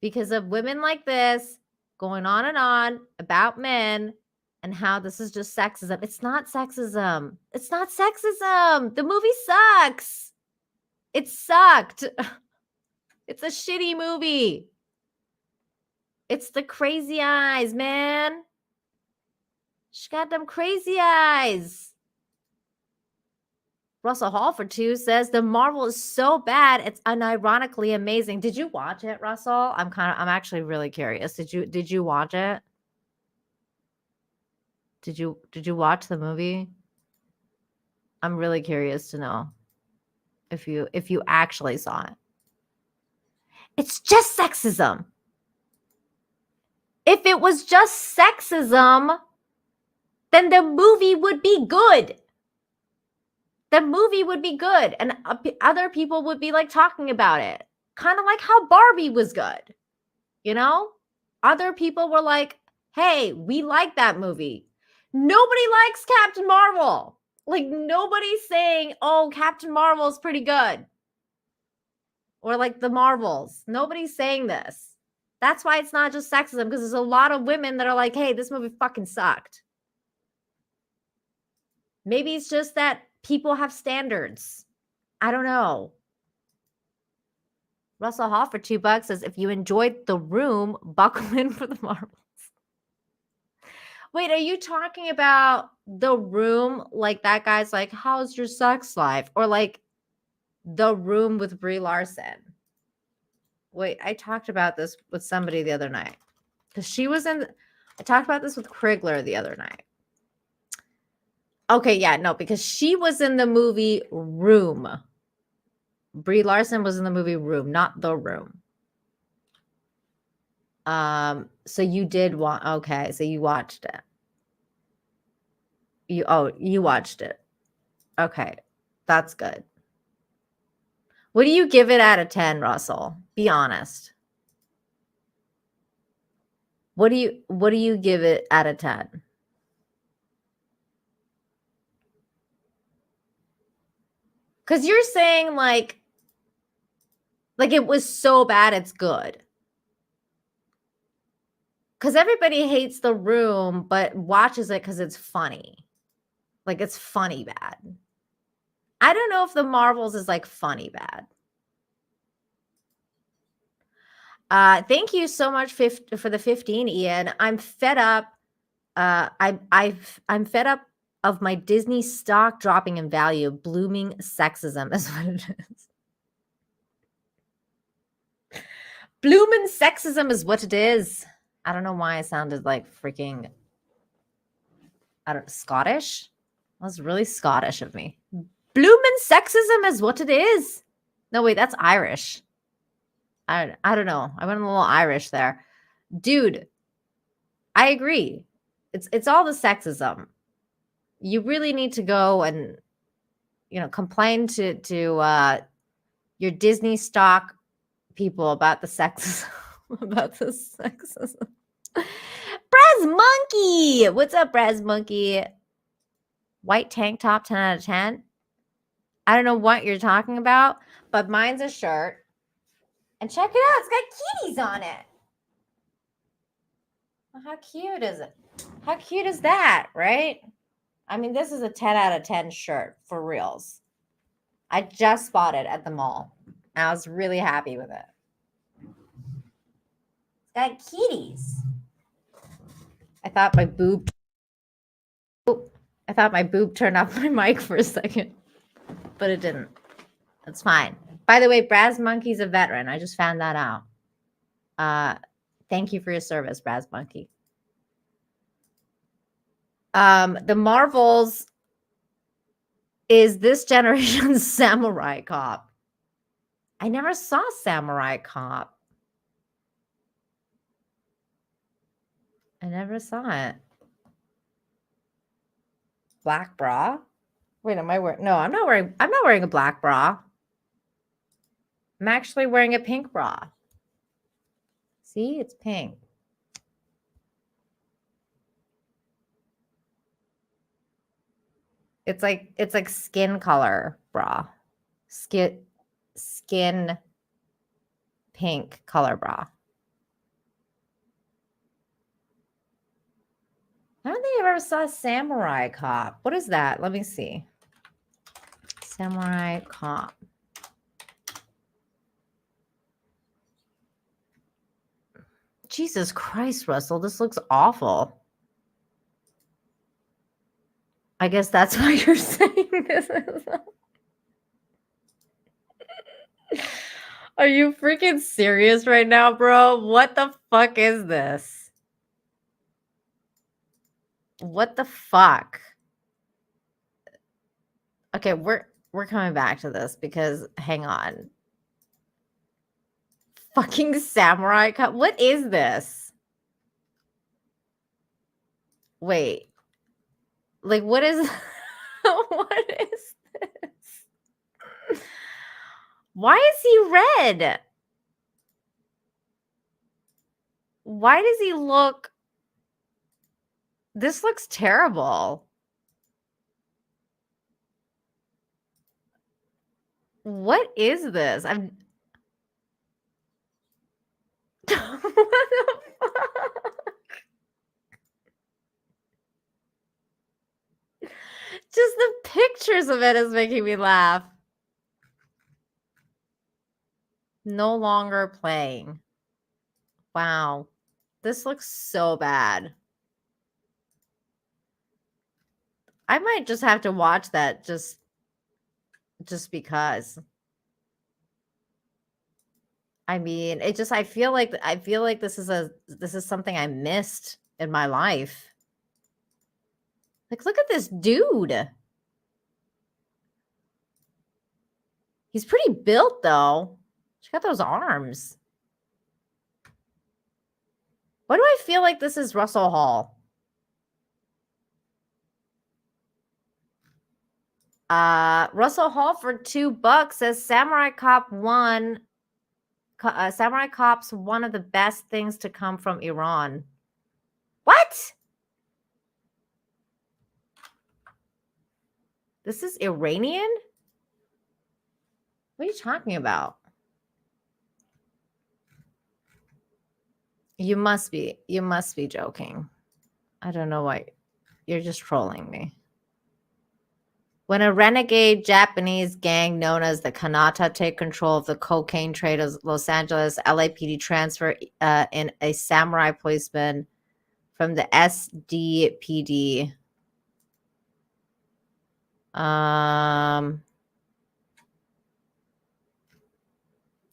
Because of women like this going on about men and how this is just sexism. It's not sexism. It's not sexism. The movie sucks. It sucked. It's a shitty movie. It's the crazy eyes, man. She got them crazy eyes. Russell Hall 2 says the Marvel is so bad it's unironically amazing. Did you watch it, Russell? I'm actually really curious. Did you watch it? Did you watch the movie? I'm really curious to know if you actually saw it. It's just sexism. If it was just sexism, then the movie would be good. The movie would be good, and other people would be like talking about it. Kind of like how Barbie was good. You know? Other people were like, hey, we like that movie. Nobody likes Captain Marvel. Like, nobody's saying, oh, Captain Marvel is pretty good. Or like the Marvels. Nobody's saying this. That's why it's not just sexism, because there's a lot of women that are like, hey, this movie fucking sucked. Maybe it's just that people have standards. I don't know. Russell Hall for $2 says, if you enjoyed The Room, buckle in for the Marvels. Wait, are you talking about The Room? Like that guy's like, how's your sex life? Or like The Room with Brie Larson? Wait, I talked about this with somebody the other night. Because she was in, I talked about this with Krigler the other night. Okay, yeah, no, because she was in the movie Room. Brie Larson was in the movie Room, not The Room. So you did want, okay, so you watched it. You watched it. Okay, that's good. What do you give it out of 10, Russell? Be honest. What do you give it out of 10? Because you're saying like it was so bad it's good. Because everybody hates The Room, but watches it because it's funny. Like, it's funny bad. I don't know if The Marvels is like funny bad. Thank you so much for the 15, Ian. I'm fed up. I'm fed up of my Disney stock dropping in value. Blooming sexism is what it is. Blooming sexism is what it is. I don't know why I sounded like freaking Scottish. That was really Scottish of me. Bloomin' sexism is what it is. No, wait, that's Irish. I don't know. I went a little Irish there. Dude, I agree. It's all the sexism. You really need to go and, complain to your Disney stock people about the sexism. About the sexism. Braz Monkey! What's up, Braz Monkey? White tank top, 10 out of 10. I don't know what you're talking about, but mine's a shirt. And check it out. It's got kitties on it. Well, how cute is it? How cute is that, right? I mean, this is a 10 out of 10 shirt for reals. I just bought it at the mall. And I was really happy with it. It's got kitties. I thought my boob turned off my mic for a second, but it didn't. That's fine. By the way, Braz Monkey's a veteran. I just found that out. Thank you for your service, Braz Monkey. The Marvels is this generation's Samurai Cop. I never saw Samurai Cop. I never saw it. Black Bra? Wait, am I wearing? No, I'm not wearing. I'm not wearing a black bra. I'm actually wearing a pink bra. See, it's pink. It's like skin color bra. Skin pink color bra. I don't think I've ever saw Samurai Cop. What is that? Let me see. Samurai Cop. Jesus Christ, Russell, this looks awful. I guess that's why you're saying this. Are you freaking serious right now, bro? What the fuck is this? What the fuck? Okay, we're coming back to this because hang on. Fucking Samurai Cop. What is this? Wait. Like what is what is this? Why is he red? Why does he look? This looks terrible. What is this? I'm what the fuck? Just the pictures of it is making me laugh. No longer playing. Wow. This looks so bad. I might just have to watch that just because. I mean, I feel like this is something I missed in my life. Like, look at this dude. He's pretty built, though. Check out those arms. Why do I feel like this is Russell Hall? Russell Hall for $2 says Samurai Cop 1. Samurai Cop's one of the best things to come from Iran. What? This is Iranian? What are you talking about? You must be joking. I don't know why. You're just trolling me. When a renegade Japanese gang known as the Kanata take control of the cocaine trade of Los Angeles, LAPD transfer in a samurai policeman from the SDPD.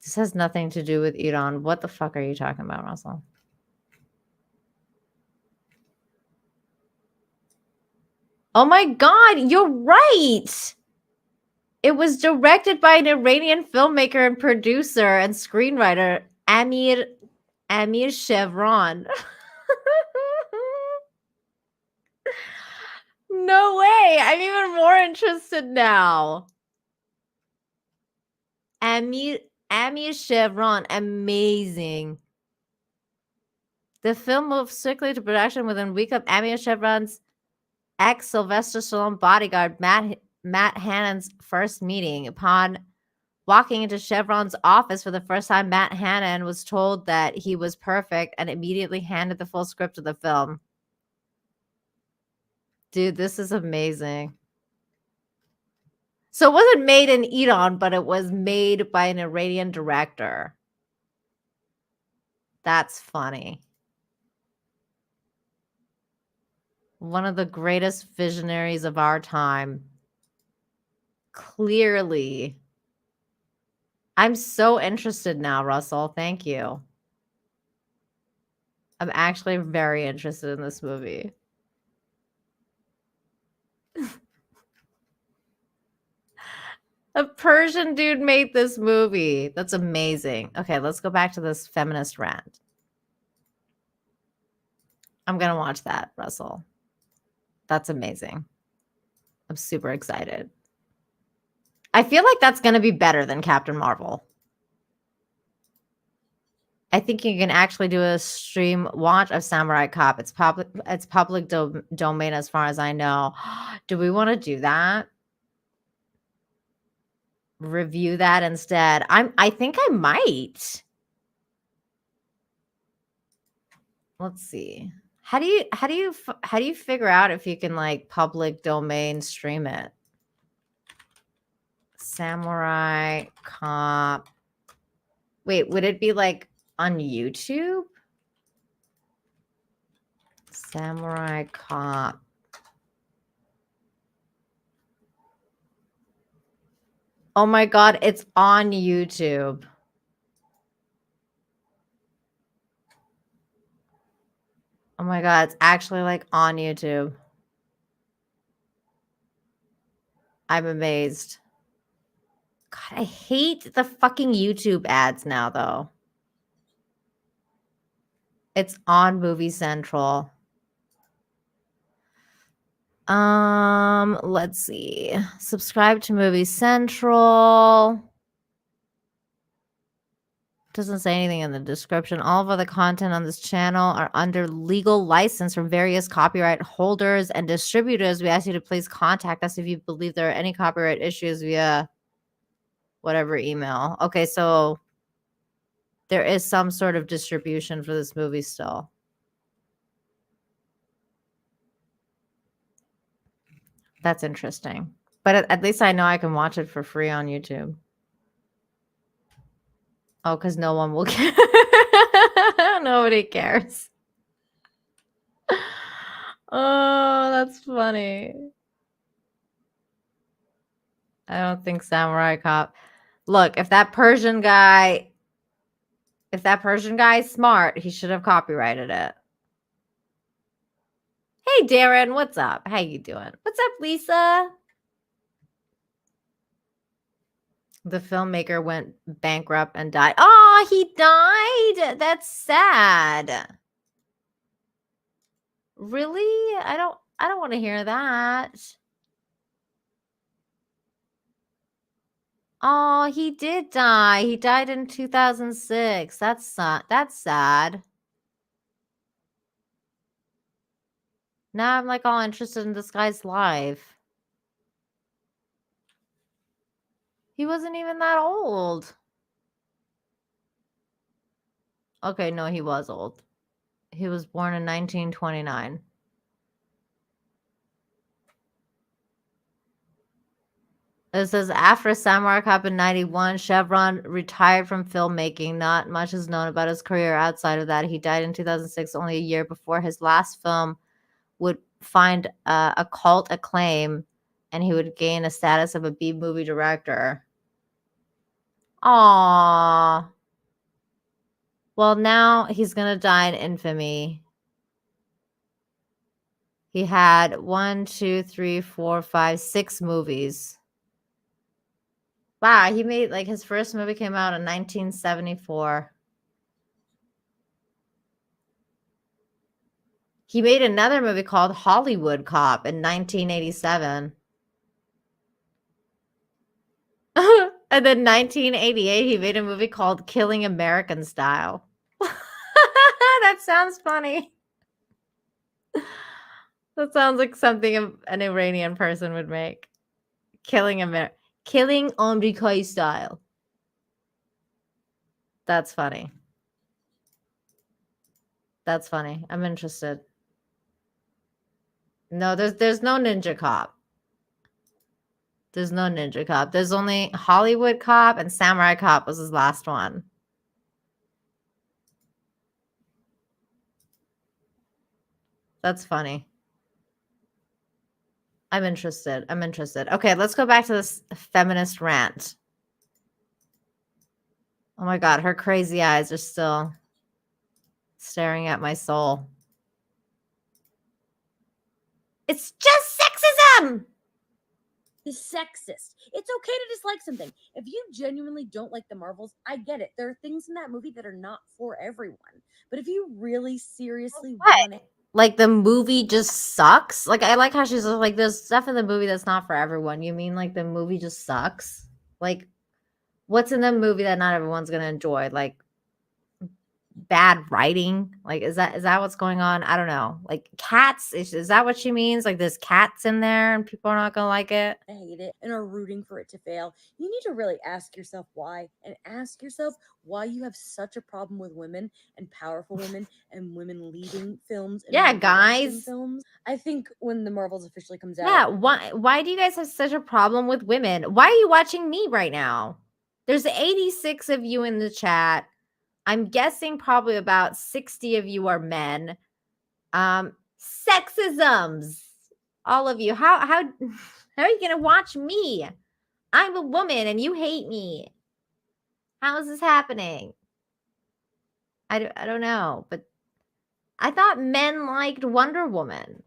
This has nothing to do with Iran. What the fuck are you talking about, Russell? Oh my God, you're right. It was directed by an Iranian filmmaker and producer and screenwriter, Amir Chevron. No way. I'm even more interested now. Amir Chevron. Amazing. The film moved swiftly to production within a week of Amir Chevron's ex-Sylvester Stallone bodyguard Matt Hannon's first meeting. Upon walking into Chevron's office for the first time, Matt Hannon was told that he was perfect and immediately handed the full script of the film. Dude, this is amazing. So it wasn't made in Iran, but it was made by an Iranian director. That's funny. One of the greatest visionaries of our time. Clearly. I'm so interested now, Russell. Thank you. I'm actually very interested in this movie. A Persian dude made this movie. That's amazing. Okay, let's go back to this feminist rant. I'm going to watch that, Russell. That's amazing. I'm super excited. I feel like that's going to be better than Captain Marvel. I think you can actually do a stream watch of Samurai Cop. It's public domain as far as I know. Do we want to do that? Review that instead. I think I might. Let's see. How do you figure out if you can like public domain stream it? Samurai Cop. Wait, would it be like on YouTube? Samurai Cop. Oh my God, it's on YouTube. Oh my God, it's actually like on YouTube. I'm amazed. God, I hate the fucking YouTube ads now, though. It's on Movie Central. Let's see. Subscribe to Movie Central. Doesn't say anything in the description. All of other content on this channel are under legal license from various copyright holders and distributors. We ask you to please contact us if you believe there are any copyright issues via whatever email. Okay, so there is some sort of distribution for this movie still. That's interesting. But at least I know I can watch it for free on YouTube. Oh, because no one will care. Nobody cares. Oh, that's funny. I don't think Samurai Cop. Look, if that Persian guy is smart, he should have copyrighted it. Hey, Darren, what's up? How you doing? What's up, Lisa? The filmmaker went bankrupt and died. Oh, he died? That's sad. Really? I don't want to hear that. Oh, he did die. He died in 2006. That's sad. Now I'm like all interested in this guy's life. He wasn't even that old. Okay, no, he was old. He was born in 1929. It says after Samurai Cop in 91, Chevron retired from filmmaking. Not much is known about his career outside of that. He died in 2006, only a year before his last film would find a cult acclaim, and he would gain a status of a B-movie director. Aww. Well, now he's gonna die in infamy. He had 6 movies. Wow, he made like his first movie came out in 1974. He made another movie called Hollywood Cop in 1987. And then 1988, he made a movie called Killing American Style. That sounds funny. That sounds like something an Iranian person would make. Killing American Style. That's funny. That's funny. I'm interested. No, there's no Ninja Cop. There's no Ninja Cop. There's only Hollywood Cop, and Samurai Cop was his last one. That's funny. I'm interested. Okay, let's go back to this feminist rant. Oh my God, her crazy eyes are still staring at my soul. It's just sexism! Is sexist. It's okay to dislike something. If you genuinely don't like the Marvels, I get it. There are things in that movie that are not for everyone. But if you really seriously want it, like the movie just sucks. Like I like how she's like, there's stuff in the movie that's not for everyone. You mean like the movie just sucks? Like what's in the movie that not everyone's gonna enjoy? Like bad writing? Like is that what's going on? I don't know. Like cats, is that what she means? Like there's cats in there and people are not gonna like it? hate it and are rooting for it to fail. You need to really ask yourself why, and ask yourself why you have such a problem with women and powerful women and women leading films. And Yeah, women directing guys. films. I think when the Marvels officially comes out, Yeah, why do you guys have such a problem with women? Why are you watching me right now? There's 86 of you in the chat. I'm guessing probably about 60 of you are men. Sexisms. All of you. How are you going to watch me? I'm a woman and you hate me. How is this happening? I don't know, but I thought men liked Wonder Woman.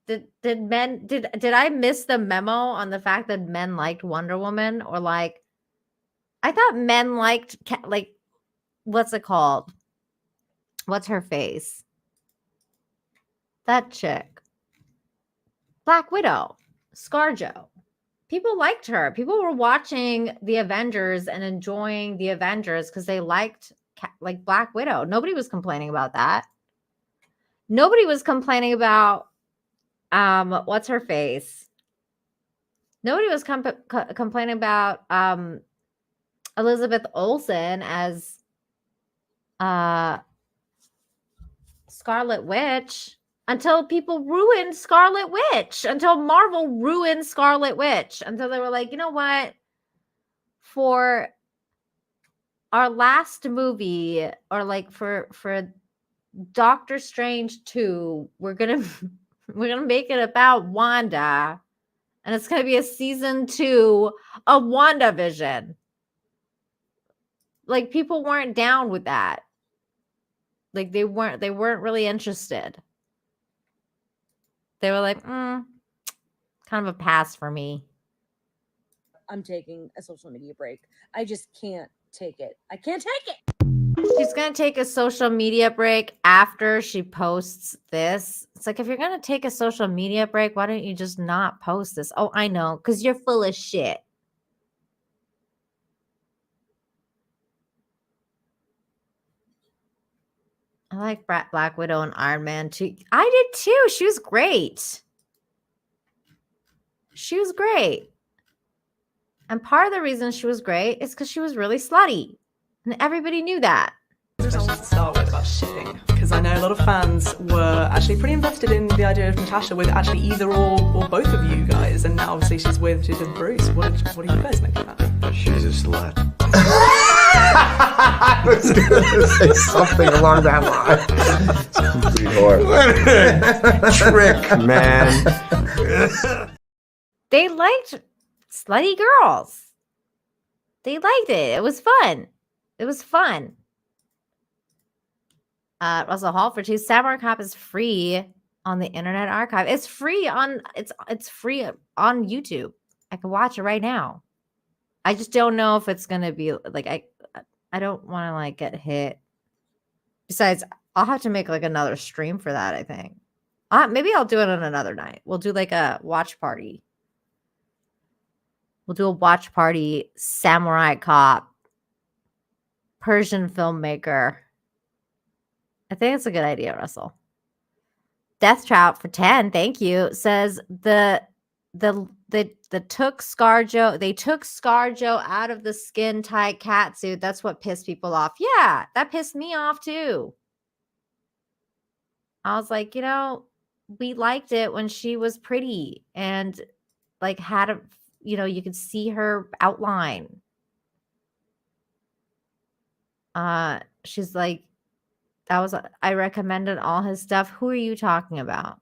Did I miss the memo on the fact that men liked Wonder Woman? Or like I thought men liked like what's it called? What's her face? That chick. Black Widow. ScarJo. People liked her. People were watching the Avengers and enjoying the Avengers because they liked like Black Widow. Nobody was complaining about that. Nobody was complaining about what's her face? Nobody was complaining about Elizabeth Olsen as Scarlet Witch until people ruined Scarlet Witch, until Marvel ruined Scarlet Witch, until they were like, you know what? For our last movie, or like for Doctor Strange 2, we're gonna make it about Wanda, and it's gonna be a season 2 of WandaVision. Like people weren't down with that. Like they weren't really interested. They were like, kind of a pass for me. I'm taking a social media break. I just can't take it. I can't take it. She's going to take a social media break after she posts this. It's like, if you're going to take a social media break, why don't you just not post this? Oh, I know, because you're full of shit. I like Black Widow and Iron Man too. I did too. She was great. She was great. And part of the reason she was great is because she was really slutty. And everybody knew that. Let's start with about shipping, because I know a lot of fans were actually pretty invested in the idea of Natasha with actually either or both of you guys, and now obviously she's with Bruce. What do you guys make of that? She's a slut. I was gonna say something along that line. Complete whore. Trick, man. They liked slutty girls. They liked it. It was fun. It was fun. Russell Hall for 2. Samurai Cop is free on the Internet Archive. It's free on it's free on YouTube. I can watch it right now. I just don't know if it's gonna be like I don't want to like get hit. Besides, I'll have to make like another stream for that, I think. Maybe I'll do it on another night. We'll do like a watch party. We'll do a watch party, Samurai Cop, Persian filmmaker. I think it's a good idea, Russell. Death Trout for 10, thank you, says the took ScarJo. They took ScarJo out of the skin tight cat suit. That's what pissed people off. Yeah, that pissed me off too. I was like, we liked it when she was pretty and like had a, you could see her outline. She's like, I recommended all his stuff. Who are you talking about?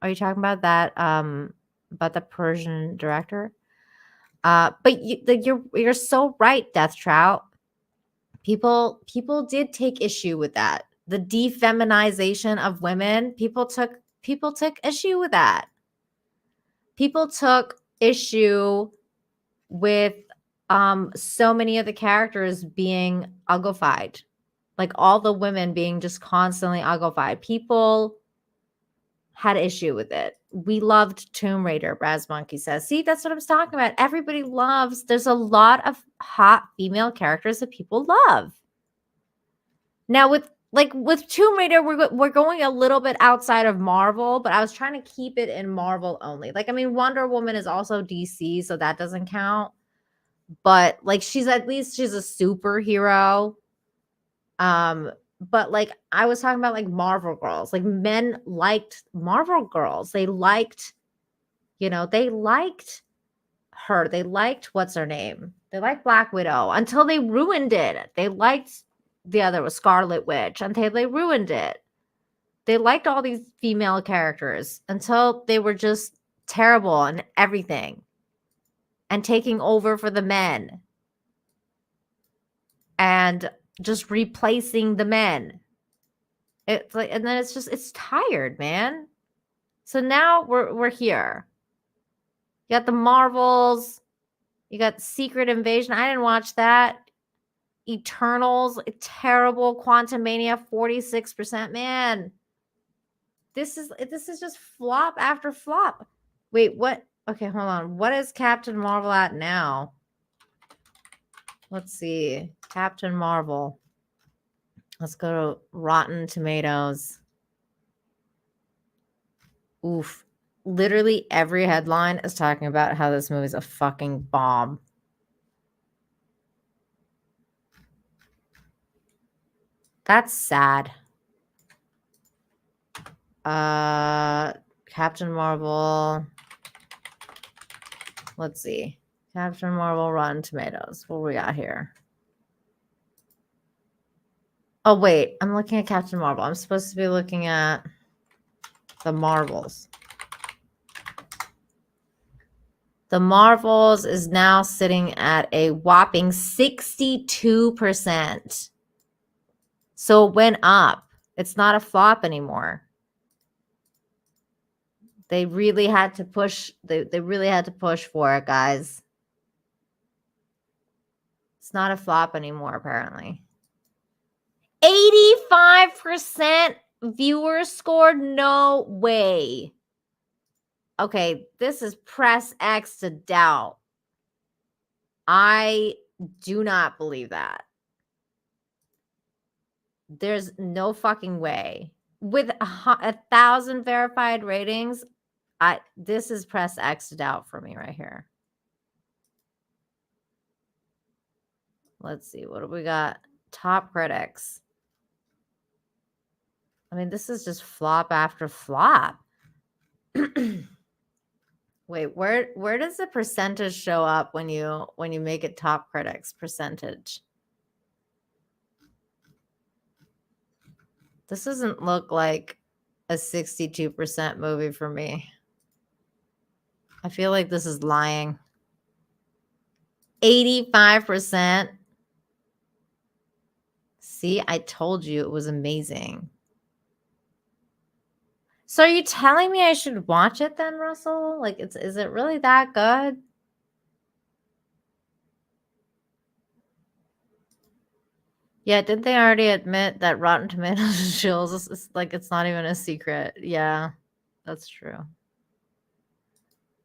Are you talking about that? About the Persian director? But you're so right, Death Trout. People did take issue with that. The defeminization of women. People took issue with that. People took issue with so many of the characters being uglified Like all the women being just constantly uglified. People had issue with it. We loved Tomb Raider, Braz Monkey says. See, that's what I was talking about. Everybody loves, there's a lot of hot female characters that people love. Now with Tomb Raider, we're going a little bit outside of Marvel, but I was trying to keep it in Marvel only. Like, I mean, Wonder Woman is also DC, so that doesn't count. But like, she's a superhero. But like, I was talking about like Marvel girls. Like, men liked Marvel girls. They liked, they liked her. They liked what's her name. They liked Black Widow until they ruined it. They liked the other was Scarlet Witch until they ruined it. They liked all these female characters until they were just terrible and everything and taking over for the men and just replacing the men. It's like, and then it's tired, man. So now we're here. You got the Marvels, you got Secret Invasion. I didn't watch that. Eternals, terrible. Quantumania, 46%. Man, this is just flop after flop. Wait, what? Okay, hold on. What is Captain Marvel at now? Let's see. Captain Marvel. Let's go to Rotten Tomatoes. Oof. Literally every headline is talking about how this movie's a fucking bomb. That's sad. Captain Marvel. Let's see. Captain Marvel, Rotten Tomatoes. What we got here? Oh, wait. I'm looking at Captain Marvel. I'm supposed to be looking at the Marvels. The Marvels is now sitting at a whopping 62%. So it went up. It's not a flop anymore. They really had to push. They really had to push for it, guys. It's not a flop anymore, apparently. 85% viewers scored? No way. Okay, this is press X to doubt. I do not believe that. There's no fucking way. With 1,000 verified ratings, this is press X to doubt for me right here. Let's see. What do we got? Top critics. I mean, this is just flop after flop. Wait, where does the percentage show up when you make it top critics percentage? This doesn't look like a 62% movie for me. I feel like this is lying. 85%. See, I told you it was amazing. So are you telling me I should watch it then, Russell? Like, is it really that good? Yeah, didn't they already admit that Rotten Tomatoes shows it's like it's not even a secret? Yeah, that's true.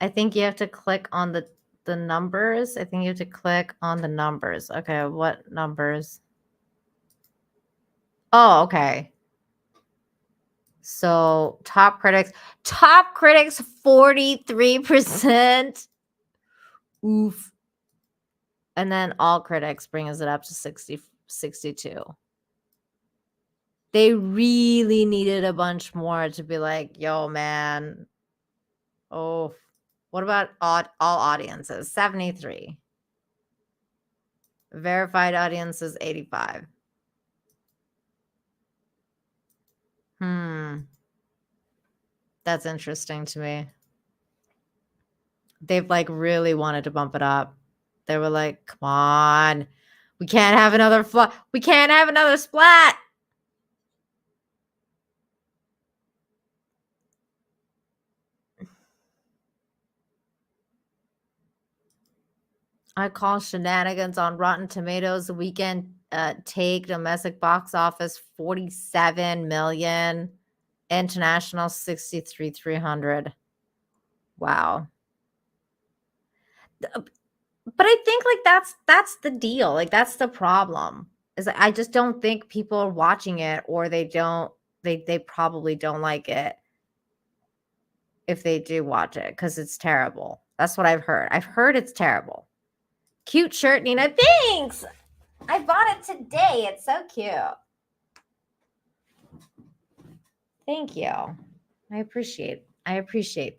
I think you have to click on the numbers. I think you have to click on the numbers. Okay, what numbers? Oh, okay. So top critics 43%. Oof. And then all critics brings it up to 62. They really needed a bunch more to be like, yo, man. Oh, what about all audiences? 73. Verified audiences, 85. That's interesting to me. They've like really wanted to bump it up. They were like, come on. We can't have another we can't have another splat. I call shenanigans on Rotten Tomatoes the weekend take domestic box office 47 million, international 63,300. Wow. But I think like that's the deal. Like that's the problem. Is that I just don't think people are watching it, or they probably don't like it if they do watch it, because it's terrible. That's what I've heard. I've heard it's terrible. Cute shirt, Nina. Thanks. I bought it today. It's so cute. Thank you. I appreciate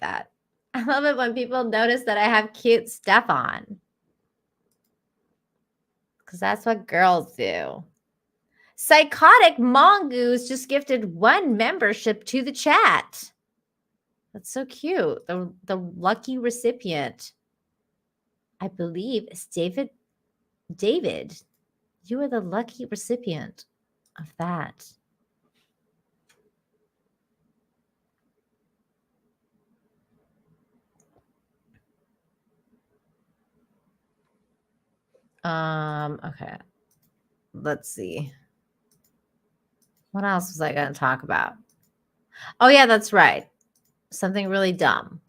that. I love it when people notice that I have cute stuff on. Because that's what girls do. Psychotic Mongoose just gifted 1 membership to the chat. That's so cute. The lucky recipient, I believe, is David. David, you are the lucky recipient of that. Okay. Let's see. What else was I going to talk about? Oh yeah, that's right. Something really dumb,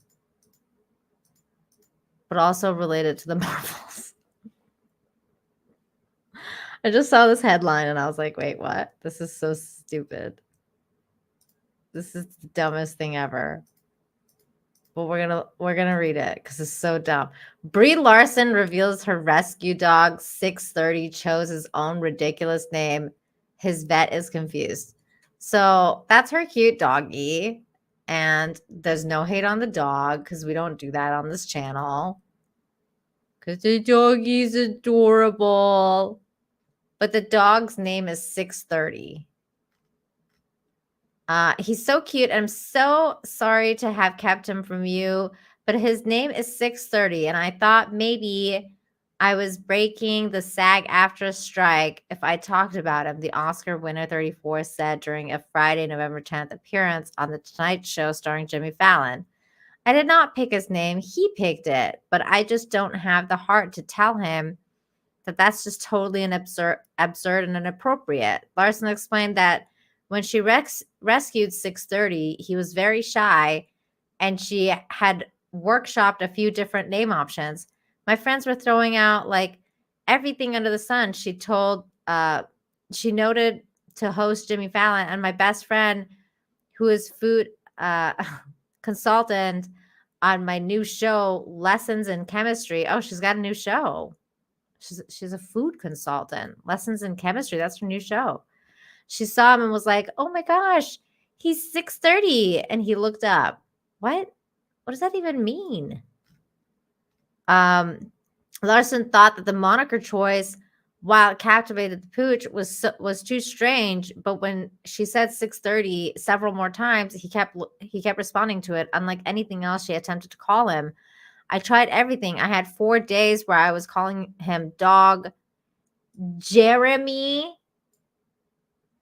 but also related to the Marvels. I just saw this headline and I was like, wait, what? This is so stupid. This is the dumbest thing ever. But we're gonna read it because it's so dumb. Brie Larson reveals her rescue dog 630 chose his own ridiculous name. His vet is confused. So that's her cute doggy. And there's no hate on the dog because we don't do that on this channel. Because the doggy's adorable. But the dog's name is 630. He's so cute. I'm so sorry to have kept him from you, but his name is 630. And I thought maybe I was breaking the SAG-AFTRA strike if I talked about him, the Oscar winner 34 said during a Friday, November 10th appearance on The Tonight Show starring Jimmy Fallon. I did not pick his name. He picked it, but I just don't have the heart to tell him that that's just totally an absurd and inappropriate. Larson explained that when she rescued 630, he was very shy, and she had workshopped a few different name options. My friends were throwing out like everything under the sun. She noted to host Jimmy Fallon, and my best friend, who is food consultant on my new show, Lessons in Chemistry. Oh, she's got a new show. She's a food consultant. Lessons in Chemistry. That's her new show. She saw him and was like, oh my gosh, he's 630. And he looked up. What does that even mean? Larson thought that the moniker choice, while it captivated the pooch, was too strange. But when she said 630 several more times, he kept responding to it, unlike anything else she attempted to call him. I tried everything. I had 4 days where I was calling him Dog Jeremy.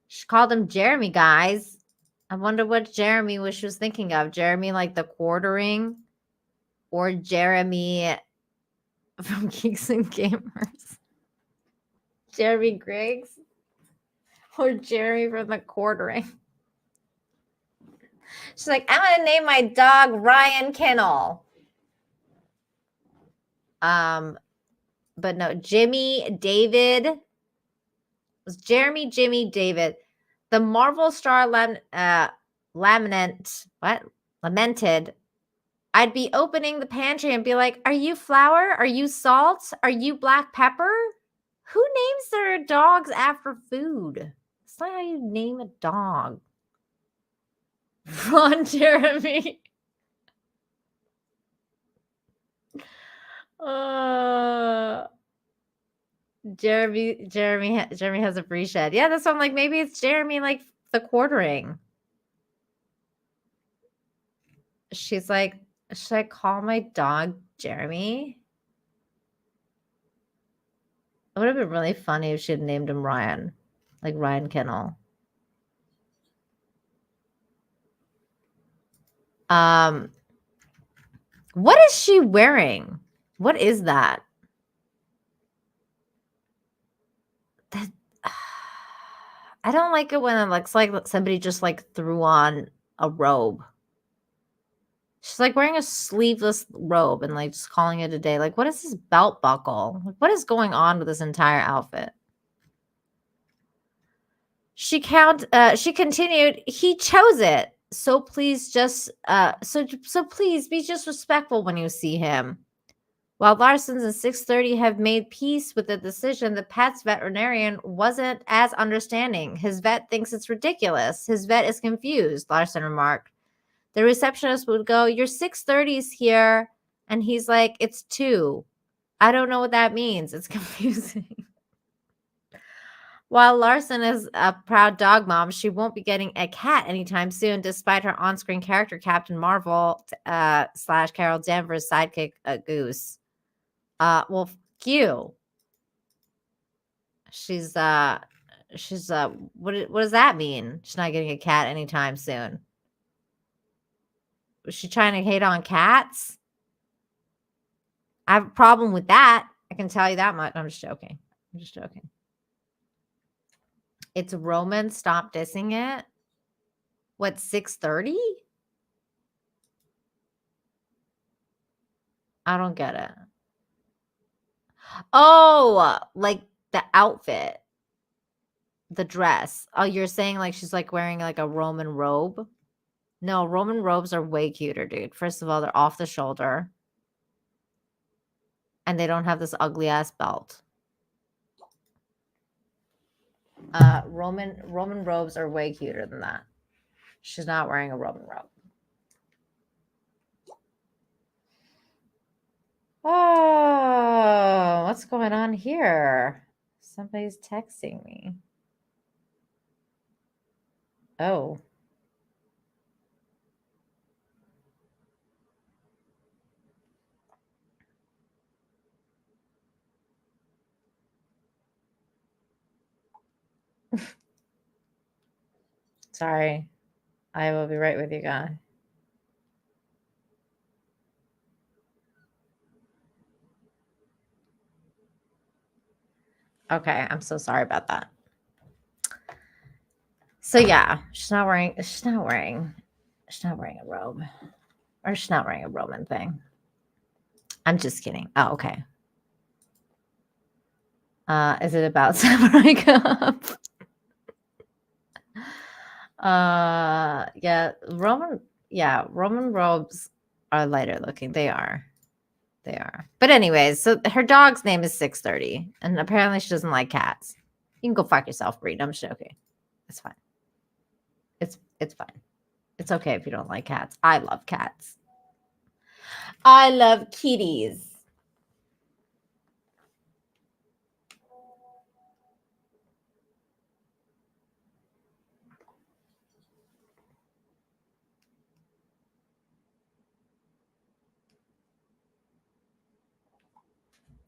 She called him Jeremy, guys. I wonder what Jeremy she was thinking of. Jeremy like the quartering, or Jeremy from Geeks and Gamers. Jeremy Griggs, or Jeremy from the quartering. She's like, I'm going to name my dog Ryan Kinnell. But no, Jimmy David. It was Jeremy, Jimmy, David. The Marvel star lamented, I'd be opening the pantry and be like, are you flour? Are you salt? Are you black pepper? Who names their dogs after food? It's not how you name a dog. Ron Jeremy. Jeremy has a free shed. Yeah, that's what I'm like. Maybe it's Jeremy like the quartering. She's like, should I call my dog Jeremy? It would have been really funny if she had named him Ryan, like Ryan Kinnell. What is she wearing? What is that? I don't like it when it looks like somebody just like threw on a robe. She's like wearing a sleeveless robe and like just calling it a day. Like, what is this belt buckle? Like, what is going on with this entire outfit? She continued, he chose it. So please just so please be just respectful when you see him. While Larson's and 630 have made peace with the decision, the pet's veterinarian wasn't as understanding. His vet thinks it's ridiculous. His vet is confused, Larson remarked. The receptionist would go, your 630's here. And he's like, it's 2. I don't know what that means. It's confusing. While Larson is a proud dog mom, she won't be getting a cat anytime soon, despite her on-screen character, Captain Marvel / Carol Danvers' sidekick, Goose. Well, fuck you. She's what does that mean? She's not getting a cat anytime soon. Was she trying to hate on cats? I have a problem with that. I can tell you that much. I'm just joking. It's Roman. Stop dissing it. What, 630? I don't get it. Oh, like the outfit. The dress. Oh, you're saying like she's like wearing like a Roman robe? No, Roman robes are way cuter, dude. First of all, they're off the shoulder. And they don't have this ugly ass belt. Roman robes are way cuter than that. She's not wearing a Roman robe. Oh, what's going on here? Somebody's texting me. Oh. Sorry. I will be right with you guys. Okay, I'm so sorry about that. So yeah, she's not wearing a robe. Or she's not wearing a Roman thing. I'm just kidding. Oh, okay. Is it about Samurai Cup? Roman robes are lighter looking. They are. But anyways, so her dog's name is 630, and apparently she doesn't like cats. You can go fuck yourself, Breed. I'm just joking. It's fine. It's fine. It's okay if you don't like cats. I love cats. I love kitties.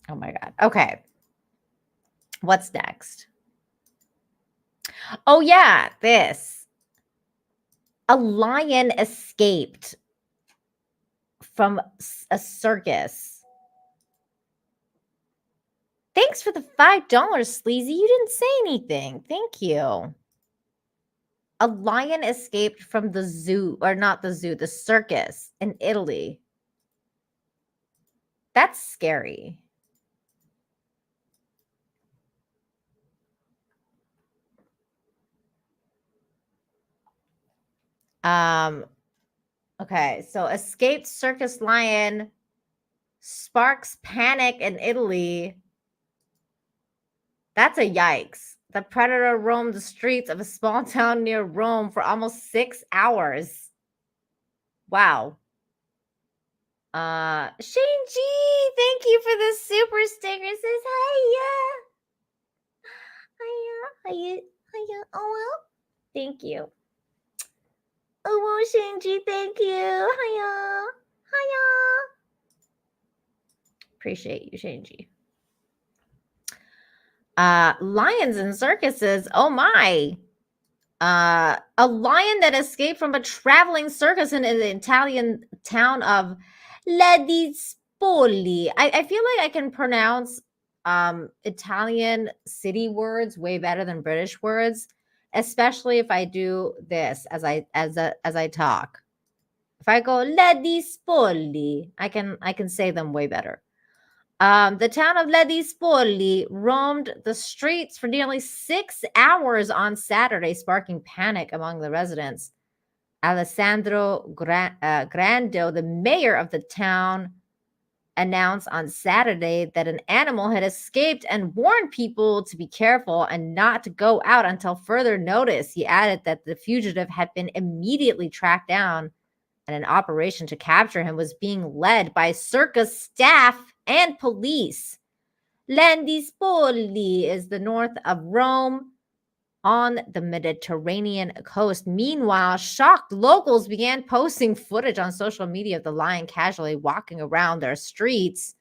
Oh my God. Okay. What's next? Oh yeah, this. A lion escaped from a circus. Thanks for the $5, Sleazy. You didn't say anything. Thank you. A lion escaped from the zoo, or not the zoo, the circus in Italy. That's scary. Okay, so escaped circus lion sparks panic in Italy. That's a yikes. The predator roamed the streets of a small town near Rome for almost 6 hours. Wow. Shane G, thank you for the super sticker. It says hiya. Oh well. Thank you. Oh well, Shane G, thank you. Hiya. Appreciate you, Shane G. Lions and circuses. Oh my. A lion that escaped from a traveling circus in the Italian town of Ladispoli. I feel like I can pronounce Italian city words way better than British words. especially if I do this as I talk. If I go Ledi Spolli, I can say them way better. The town of Ledi Spolli roamed the streets for nearly 6 hours on Saturday, sparking panic among the residents. Alessandro Grando, the mayor of the town, announced on Saturday that an animal had escaped and warned people to be careful and not to go out until further notice. He added that the fugitive had been immediately tracked down and an operation to capture him was being led by circus staff and police. Lendispolio is the north of Rome on the Mediterranean coast. Meanwhile, shocked locals began posting footage on social media of the lion casually walking around their streets.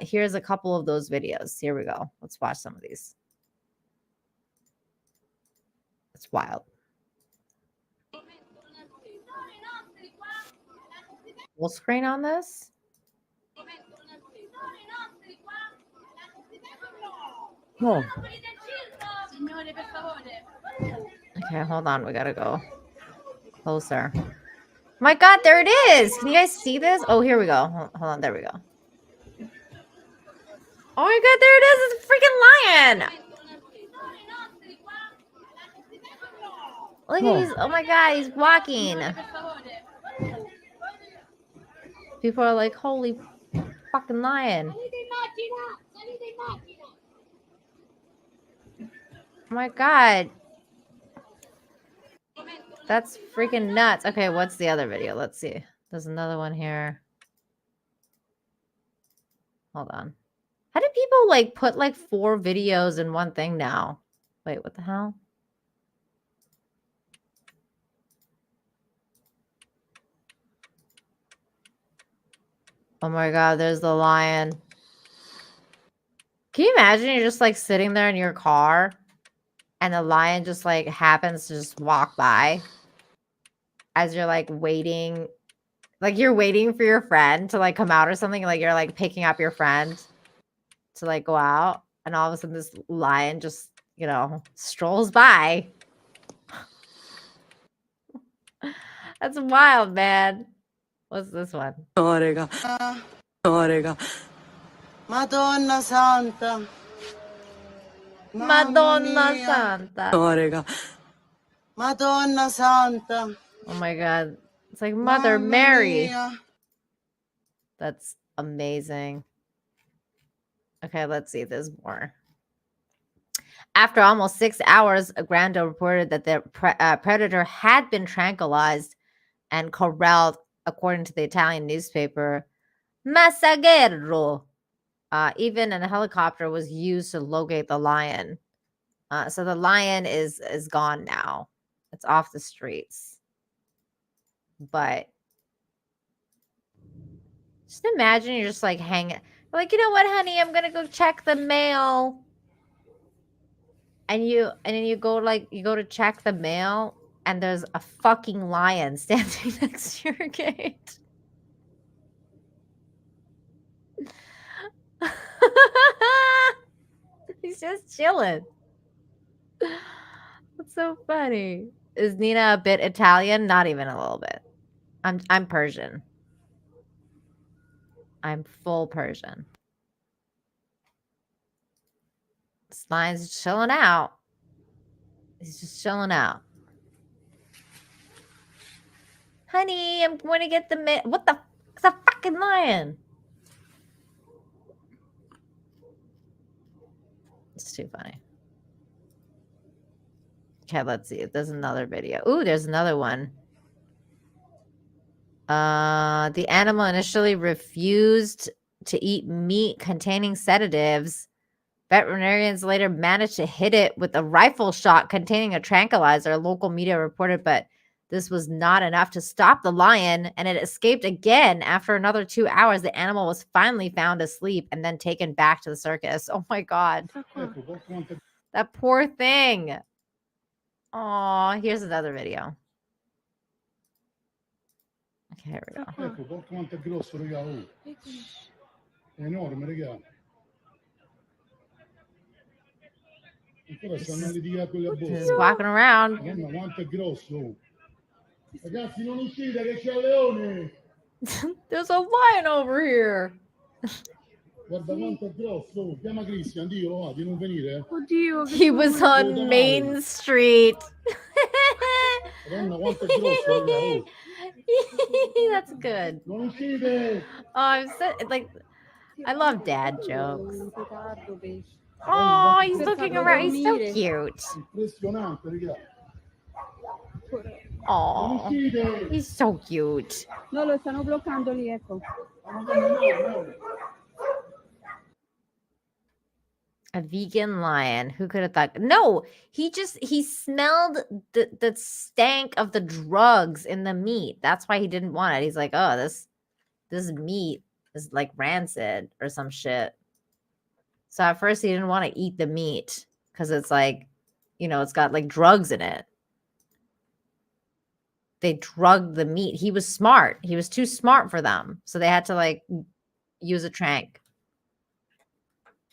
Here's a couple of those videos. Here we go. Let's watch some of these. It's wild. Full screen on this? Oh. Okay, hold on. We gotta go closer. My God, there it is. Can you guys see this? Oh, here we go. Hold on. There we go. Oh my God, there it is. It's a freaking lion. Look at these. Oh my God, he's walking. People are like, holy fucking lion. Oh my God. That's freaking nuts. Okay, what's the other video? Let's see. There's another one here. Hold on. How do people like put like 4 videos in one thing now? Wait, what the hell? Oh my God, there's the lion. Can you imagine you're just like sitting there in your car and the lion just like happens to just walk by as you're like waiting, like you're waiting for your friend to like come out or something, like you're like picking up your friend to like go out, and all of a sudden this lion just, you know, strolls by. That's wild, man. What's this one? Orega. Madonna Santa. Madonna Santa. Orega. Madonna Santa. Oh my God. It's like Mother Mary. Mia. That's amazing. Okay, let's see. There's more. After almost 6 hours, Grando reported that the predator had been tranquilized and corralled, according to the Italian newspaper Messaggero. Even a helicopter was used to locate the lion. So the lion is gone now. It's off the streets. But just imagine you're just like hanging. Like, you know what, honey? I'm gonna go check the mail. And then you go to check the mail, and there's a fucking lion standing next to your gate. He's just chilling. That's so funny. Is Nina a bit Italian? Not even a little bit. I'm Persian. I'm full Persian. This lion's just chilling out. He's just chilling out. Honey, I'm going to get the what the? It's a fucking lion. It's too funny. Okay, let's see if there's another video. Ooh, there's another one. The animal initially refused to eat meat containing sedatives. Veterinarians later managed to hit it with a rifle shot containing a tranquilizer, local media reported, but this was not enough to stop the lion, and it escaped again. After another 2 hours, the animal was finally found asleep and then taken back to the circus. Oh my God. That poor thing. Oh, here's another video. Okay, here we go. Guarda quanto è grosso, raga. È enorme, raga. Ancora stanno a litigare con le Just borse. walking around. Madonna, quanto è grosso. Ragazzi, non uscite che c'è il leone. There's a lion over here. Guarda quanto è grosso. Chiama Christian, dillo, va, di non venire. He was on Main Street. Madonna, quanto è grosso. raga, oh. That's good. Non uscite. Oh, I'm so like, I love dad jokes. Oh, he's looking around. He's so cute. Impressionante, raga. Non Oh, uscite. he's so cute. No, lo stanno bloccando lì, ecco. A vegan lion. Who could have thought? No, he smelled the stank of the drugs in the meat. That's why he didn't want it. He's like, oh, this meat is like rancid or some shit. So at first he didn't want to eat the meat because it's like, it's got like drugs in it. They drugged the meat. He was smart. He was too smart for them. So they had to like use a trank.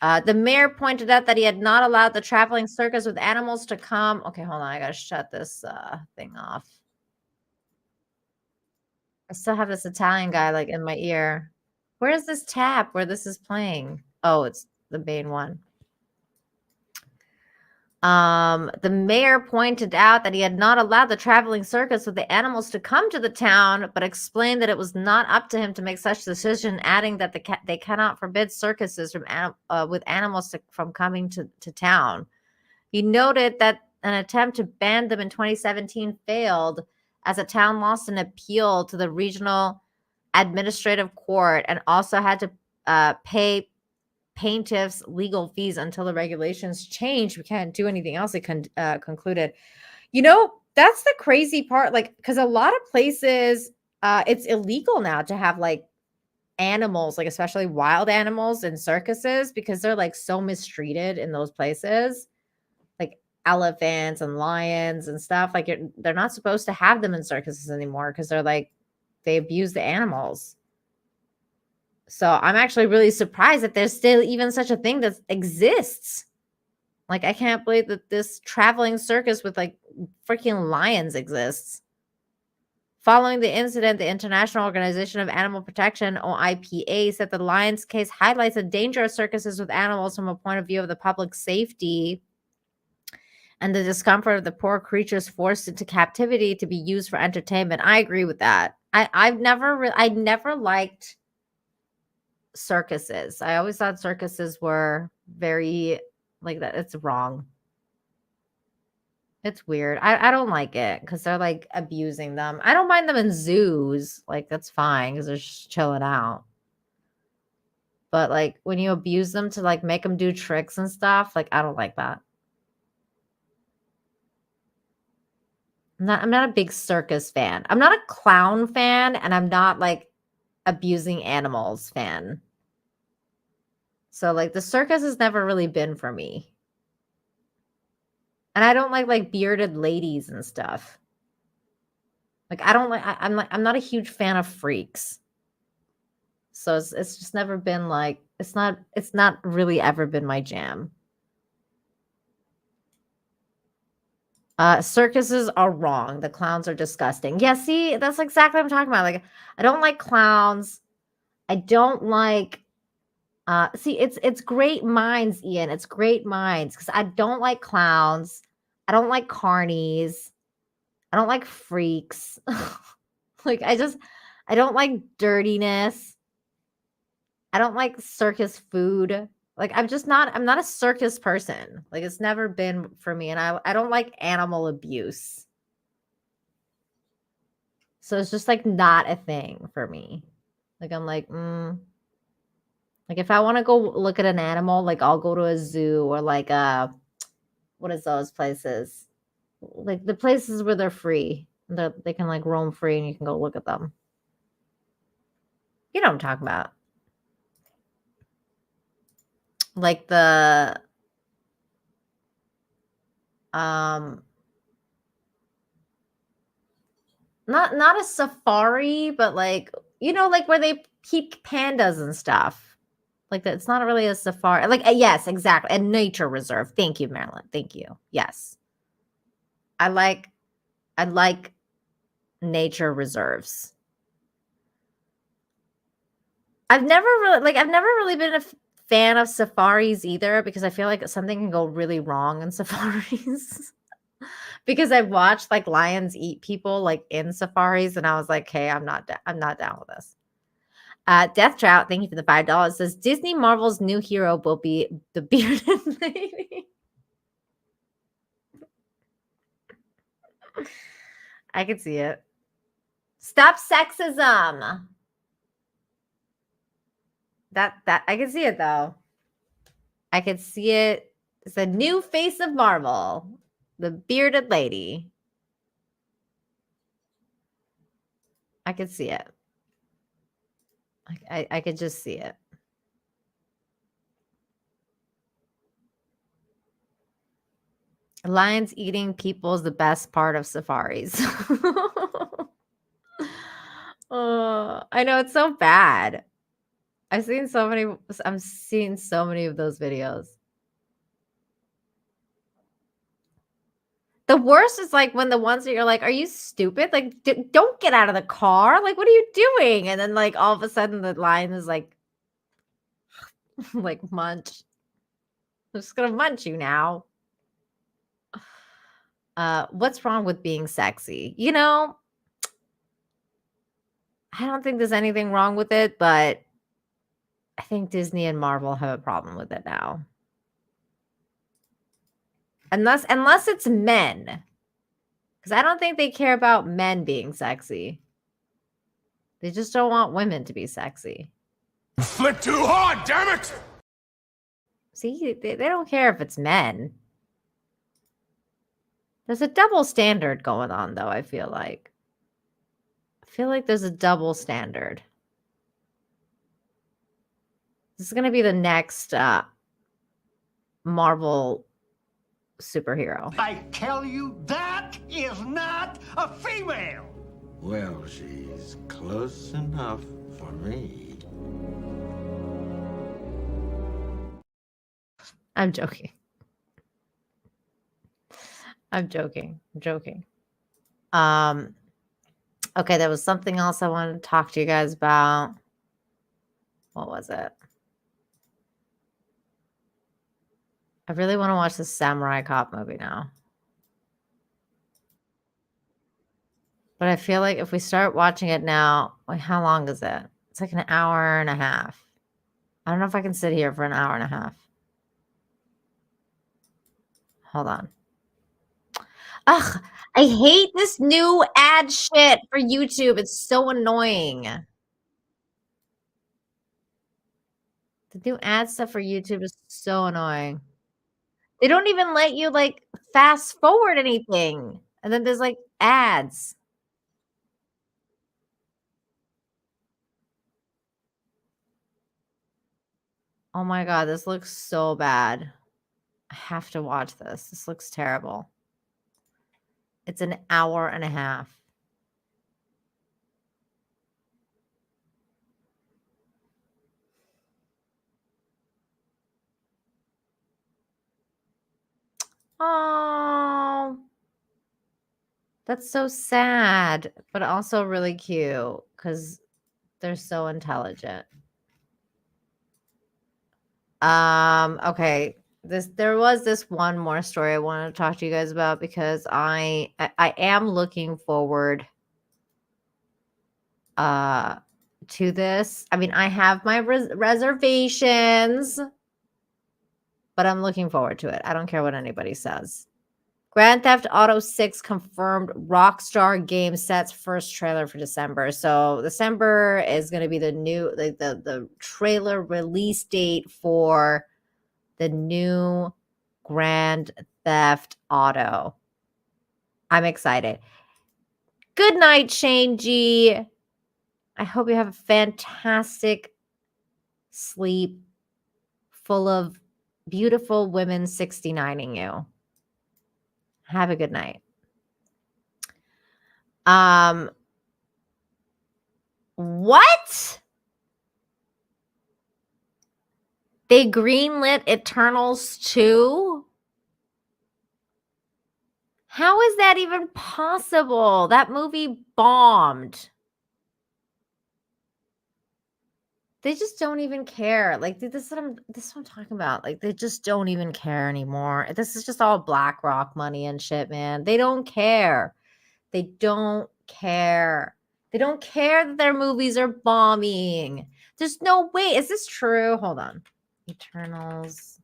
The mayor pointed out that he had not allowed the traveling circus with animals to come. Okay, hold on. I got to shut this thing off. I still have this Italian guy like in my ear. Where is this tab where this is playing? Oh, it's the main one. The mayor pointed out that he had not allowed the traveling circus with the animals to come to the town, but explained that it was not up to him to make such decision, adding that they cannot forbid circuses with animals from coming to town. He noted that an attempt to ban them in 2017 failed as the town lost an appeal to the regional administrative court and also had to pay plaintiffs legal fees until the regulations change. We can't do anything else, it concluded. That's the crazy part, like, because a lot of places it's illegal now to have like animals, like especially wild animals in circuses, because they're like so mistreated in those places, like elephants and lions and stuff. Like they're not supposed to have them in circuses anymore because they're like, they abuse the animals. So I'm actually really surprised that there's still even such a thing that exists. Like, I can't believe that this traveling circus with like freaking lions exists. Following the incident, the International Organization of Animal Protection, or IPA, said the lions case highlights the danger of circuses with animals from a point of view of the public safety and the discomfort of the poor creatures forced into captivity to be used for entertainment. I agree with that. I never liked circuses. I always thought circuses were very like that. It's wrong. It's weird. I don't like it because they're like abusing them. I don't mind them in zoos. Like, that's fine because they're just chilling out. But like when you abuse them to like make them do tricks and stuff, like I don't like that. I'm not a big circus fan. I'm not a clown fan, and I'm not like abusing animals fan. So like the circus has never really been for me. And I don't like bearded ladies and stuff. Like I don't like I'm not a huge fan of freaks. So it's just never been like it's not really ever been my jam. Circuses are wrong. The clowns are disgusting. Yeah, see, that's exactly what I'm talking about. Like, I don't like clowns. I don't like see, it's great minds, Ian. It's great minds because I don't like clowns. I don't like carnies. I don't like freaks. Like I don't like dirtiness. I don't like circus food. Like I'm not a circus person. Like it's never been for me. And I don't like animal abuse. So it's just like not a thing for me. Like I'm like, like if I want to go look at an animal, like I'll go to a zoo or like what is those places? Like the places where they're free. They can like roam free and you can go look at them. You know what I'm talking about. Like the not a safari, but like, like where they keep pandas and stuff. Like that, it's not really a safari. Like yes, exactly, a nature reserve. Thank you, Marilyn. Thank you. Yes, I like nature reserves. I've never really been a fan of safaris either because I feel like something can go really wrong in safaris. Because I've watched like lions eat people like in safaris, and I was like, "Hey, I'm not down with this." Death Trout, thank you for the $5. Says Disney Marvel's new hero will be the bearded lady. I could see it. Stop sexism. That I can see it though. I could see it. It's a new face of Marvel, the bearded lady. I could see it. I could just see it. Lions eating people is the best part of safaris. I know it's so bad. I'm seeing so many of those videos. The worst is like when the ones that you're like, are you stupid? Like, don't get out of the car. Like, what are you doing? And then like all of a sudden the lion is like, like munch. I'm just gonna munch you now. What's wrong with being sexy? You know, I don't think there's anything wrong with it, but I think Disney and Marvel have a problem with it now. Unless it's men. Because I don't think they care about men being sexy. They just don't want women to be sexy. Flick too hard, damn it! See, they don't care if it's men. There's a double standard going on, though, I feel like. I feel like there's a double standard. This is going to be the next Marvel superhero. I tell you, that is not a female! Well, she's close enough for me. I'm joking. I'm joking. Okay, there was something else I wanted to talk to you guys about. What was it? I really want to watch the Samurai Cop movie now. But I feel like if we start watching it now, wait, how long is it? It's like an hour and a half. I don't know if I can sit here for an hour and a half. Hold on. Ugh, I hate this new ad shit for YouTube. It's so annoying. The new ad stuff for YouTube is so annoying. They don't even let you like fast forward anything. And then there's like ads. Oh my God, this looks so bad. I have to watch this. This looks terrible. It's an hour and a half. Oh, that's so sad, but also really cute because they're so intelligent. Okay. There was this one more story I wanted to talk to you guys about because I am looking forward to this. I mean, I have my reservations, but I'm looking forward to it. I don't care what anybody says. Grand Theft Auto 6 confirmed Rockstar Games sets first trailer for December. So December is going to be the new the trailer release date for the new Grand Theft Auto. I'm excited. Good night, Shane G. I hope you have a fantastic sleep full of beautiful women 69ing you. Have a good night. What? They greenlit Eternals 2? How is that even possible? That movie bombed. They just don't even care. Like, this is what I'm talking about. Like, they just don't even care anymore. This is just all BlackRock money and shit, man. They don't care. They don't care. They don't care that their movies are bombing. There's no way. Is this true? Hold on. Eternals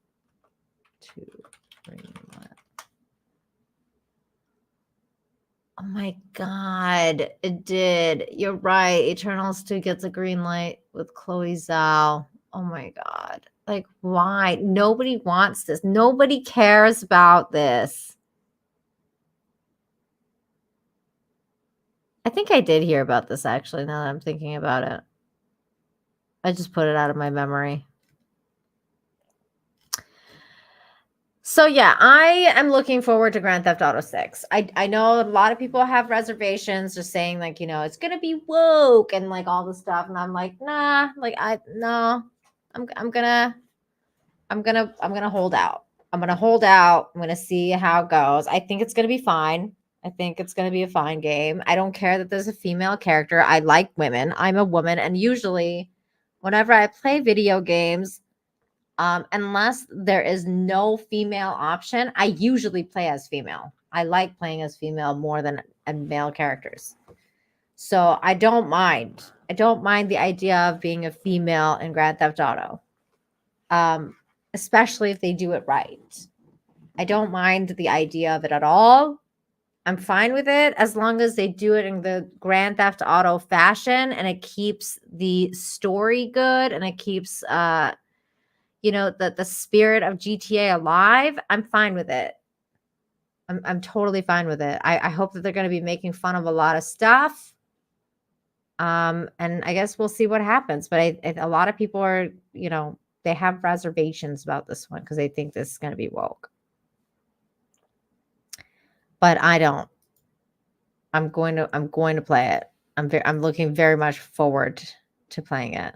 2 greenlit. Oh my God, it did. You're right. Eternals 2 gets a green light with Chloe Zhao. Oh my God. Like, why? Nobody wants this. Nobody cares about this. I think I did hear about this actually, now that I'm thinking about it. I just put it out of my memory. So yeah, I am looking forward to Grand Theft Auto 6. I know a lot of people have reservations, just saying like, you know, it's gonna be woke and like all this stuff, and I'm like, nah, like I'm gonna hold out. I'm gonna hold out. I'm gonna see how it goes. I think it's gonna be fine. I think it's gonna be a fine game. I don't care that there's a female character. I like women. I'm a woman, and usually, whenever I play video games, unless there is no female option, I usually play as female. I like playing as female more than male characters. So I don't mind. I don't mind the idea of being a female in Grand Theft Auto, especially if they do it right. I don't mind the idea of it at all. I'm fine with it as long as they do it in the Grand Theft Auto fashion and it keeps the story good and it keeps you know, the spirit of GTA alive. I'm fine with it. I'm totally fine with it. I hope that they're going to be making fun of a lot of stuff. And I guess we'll see what happens. But a lot of people are, you know, they have reservations about this one because they think this is going to be woke. But I don't. I'm going to play it. I'm looking very much forward to playing it.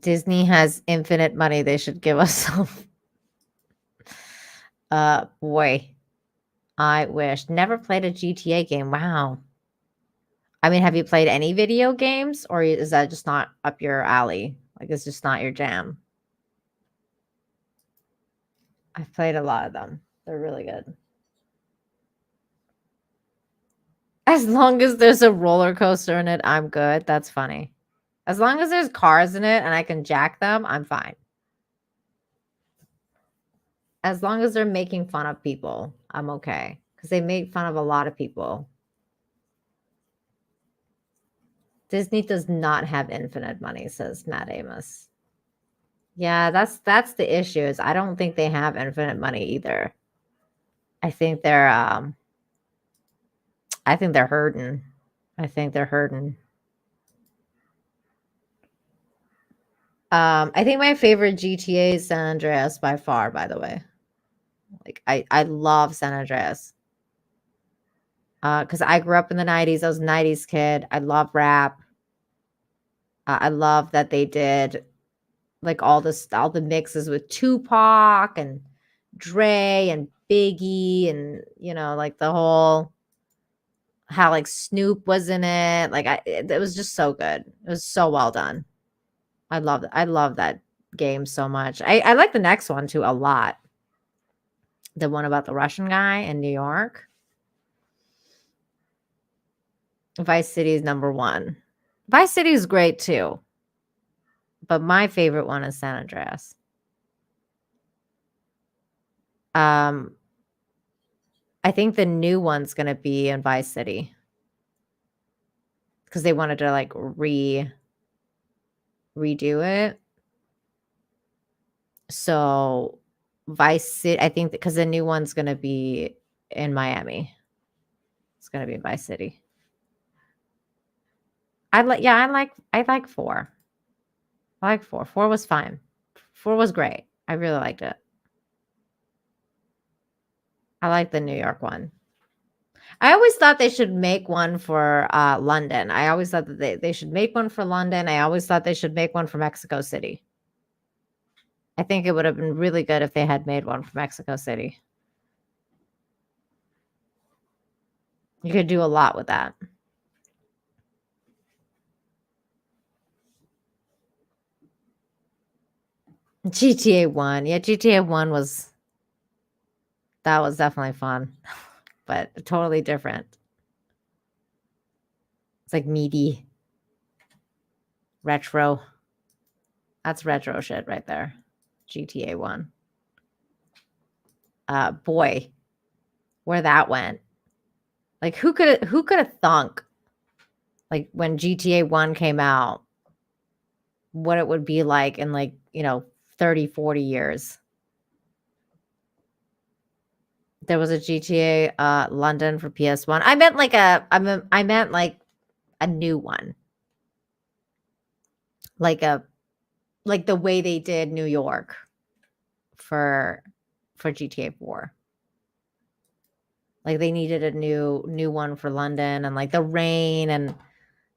Disney has infinite money. They should give us some. Boy, I wish. Never played a GTA game. Wow. I mean, have you played any video games, or is that just not up your alley? Like, it's just not your jam? I've played a lot of them. They're really good. As long as there's a roller coaster in it, I'm good. That's funny. As long as there's cars in it and I can jack them, I'm fine. As long as they're making fun of people, I'm okay. Because they make fun of a lot of people. Disney does not have infinite money, says Matt Amos. Yeah, that's the issue. Is I don't think they have infinite money either. I think they're hurting. I think they're hurting. I think my favorite GTA is San Andreas by far, by the way. Like I love San Andreas. Because I grew up in the 90s. I was a 90s kid. I love rap. I love that they did like all the mixes with Tupac and Dre and Biggie and, you know, like the whole how like Snoop was in it. Like it was just so good. It was so well done. I love that game so much. I like the next one too a lot. The one about the Russian guy in New York. Vice City is number 1. Vice City is great too. But my favorite one is San Andreas. I think the new one's going to be in Vice City. Because they wanted to like redo it. So Vice City, I think because the new one's going to be in Miami. It's going to be in Vice City. I like 4. I like 4. 4 was fine. 4 was great. I really liked it. I like the New York one. I always thought they should make one for London. I always thought that they should make one for London. I always thought they should make one for Mexico City. I think it would have been really good if they had made one for Mexico City. You could do a lot with that. GTA 1. Yeah, GTA 1 was definitely fun, but totally different. It's like meaty. Retro. That's retro shit right there. GTA 1. Boy, where that went. Like who could have thunk like when GTA 1 came out what it would be like in like, 30, 40 years. There was a GTA London for PS1. I meant like a new one. Like the way they did New York for GTA 4. Like they needed a new one for London, and like the rain, and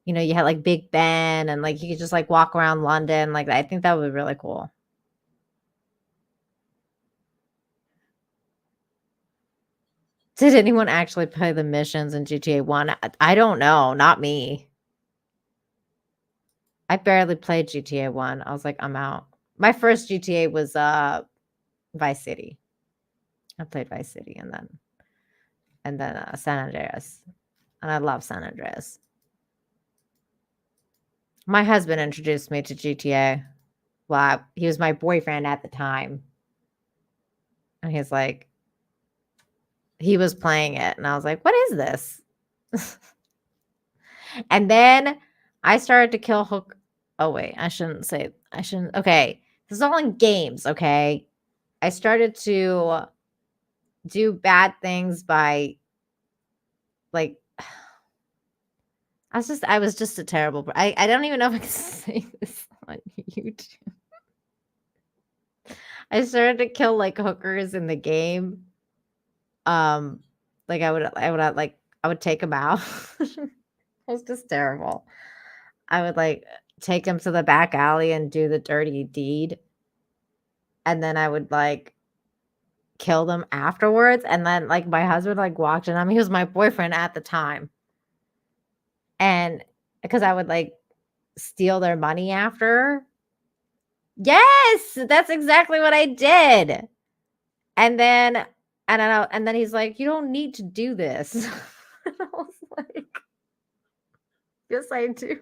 you had like Big Ben, and like you could just like walk around London. Like I think that would be really cool. Did anyone actually play the missions in GTA 1? I don't know. Not me. I barely played GTA 1. I was like, I'm out. My first GTA was Vice City. I played Vice City and then San Andreas. And I love San Andreas. My husband introduced me to GTA. Well, he was my boyfriend at the time. And he's like, he was playing it. And I was like, what is this? And then I started to kill Hook. Oh, wait, I shouldn't. Okay. This is all in games. Okay. I started to do bad things by like, I was just a terrible, I don't even know if I can say this on YouTube. I started to kill like hookers in the game. Like I would take them out. It was just terrible. I would like take them to the back alley and do the dirty deed. And then I would like kill them afterwards. And then like my husband like walked in on me. He was my boyfriend at the time. And because I would like steal their money after. Yes, that's exactly what I did. And then he's like, you don't need to do this. And I was like, yes, I do.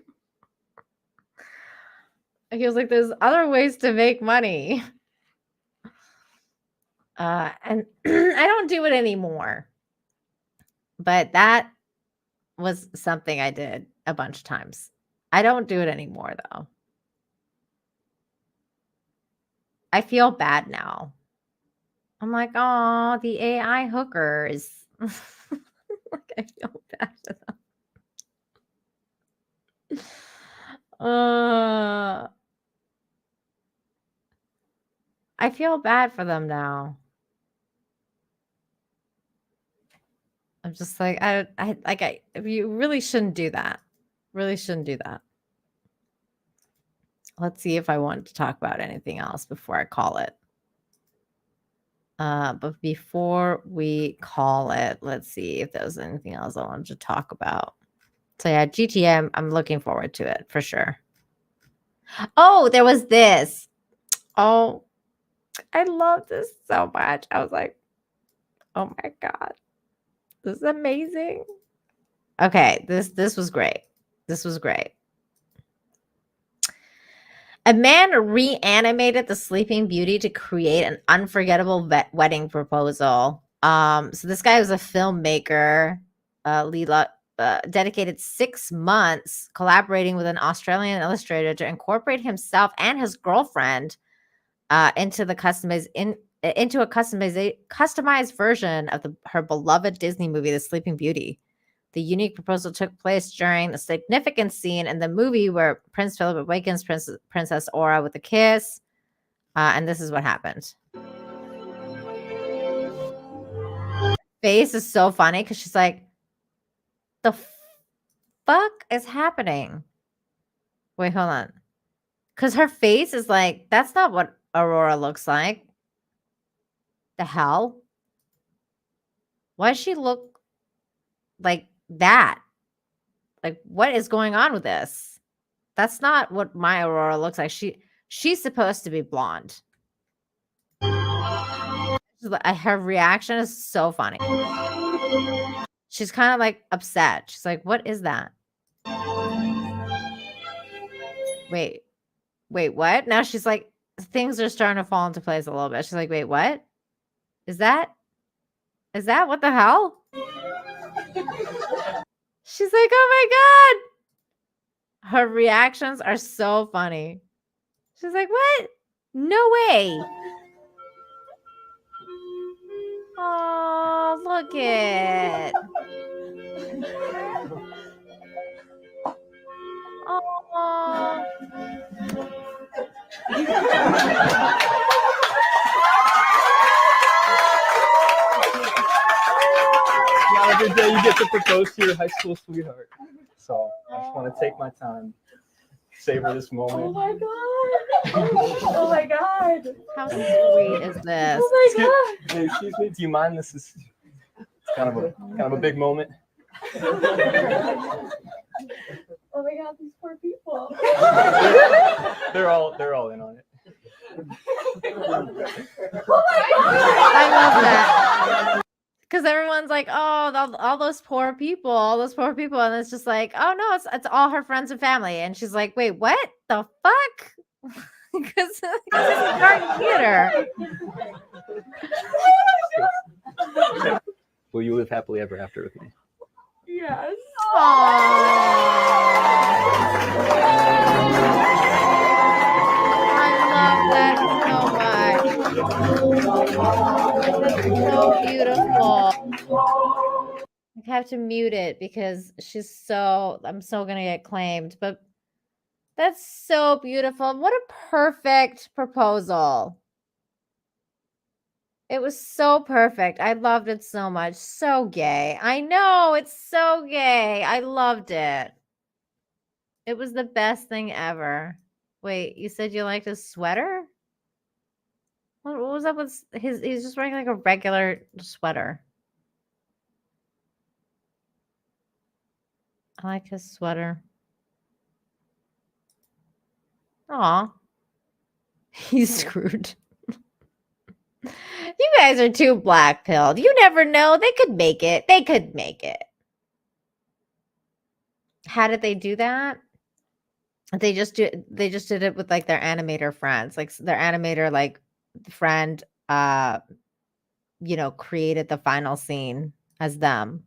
And he was like, there's other ways to make money. And I don't do it anymore. But that was something I did a bunch of times. I don't do it anymore, though. I feel bad now. I'm like, oh, the AI hookers. Like, I feel bad for them. I feel bad for them now. I'm just like, you really shouldn't do that. Really shouldn't do that. Let's see if I want to talk about anything else before I call it. But before we call it, let's see if there's anything else I wanted to talk about. So yeah, GTA, I'm looking forward to it for sure. Oh, there was this. Oh, I love this so much. I was like, oh my God, this is amazing. Okay, this was great. This was great. A man reanimated the Sleeping Beauty to create an unforgettable wedding proposal. So this guy was a filmmaker, Leela, dedicated 6 months collaborating with an Australian illustrator to incorporate himself and his girlfriend into a customized version of her beloved Disney movie, The Sleeping Beauty. The unique proposal took place during a significant scene in the movie where Prince Philip awakens Princess Aura with a kiss. And this is what happened. Face is so funny because she's like, the fuck is happening? Wait, hold on. Because her face is like, that's not what Aurora looks like. The hell? Why does she look like that? Like, what is going on with this? That's not what my Aurora looks like. She's supposed to be blonde. Her reaction is so funny. She's kind of like upset. She's like, what is that? Wait, what? Now she's like, things are starting to fall into place a little bit. She's like, wait, what? Is that what the hell? She's like, oh my God. Her reactions are so funny. She's like, what? No way. Oh, look it. Oh. Every day you get to propose to your high school sweetheart. So I just want to take my time, savor this moment. Oh my God. Oh my God. How sweet is this? Oh my God. Hey, excuse me, do you mind? This is kind of a big moment. Oh my God, these poor people. They're all in on it. Oh my God. I love that. Because everyone's like, oh, all those poor people, and it's just like, oh no, it's all her friends and family, and she's like, wait, what the fuck? Because it's a dark theater. Will you live happily ever after with me? Yes. I love that so much. That's so beautiful. I have to mute it because I'm so gonna get claimed, but that's so beautiful. What a perfect proposal. It was so perfect. I loved it so much. So gay. I know, it's so gay. I loved it. It was the best thing ever. Wait, you said you liked his sweater? What was up with he's just wearing like a regular sweater. I like his sweater. Aw. He's screwed. You guys are too black-pilled. You never know. They could make it. How did they do that? They just did it with like their animator friends. Like their animator like friend created the final scene as them.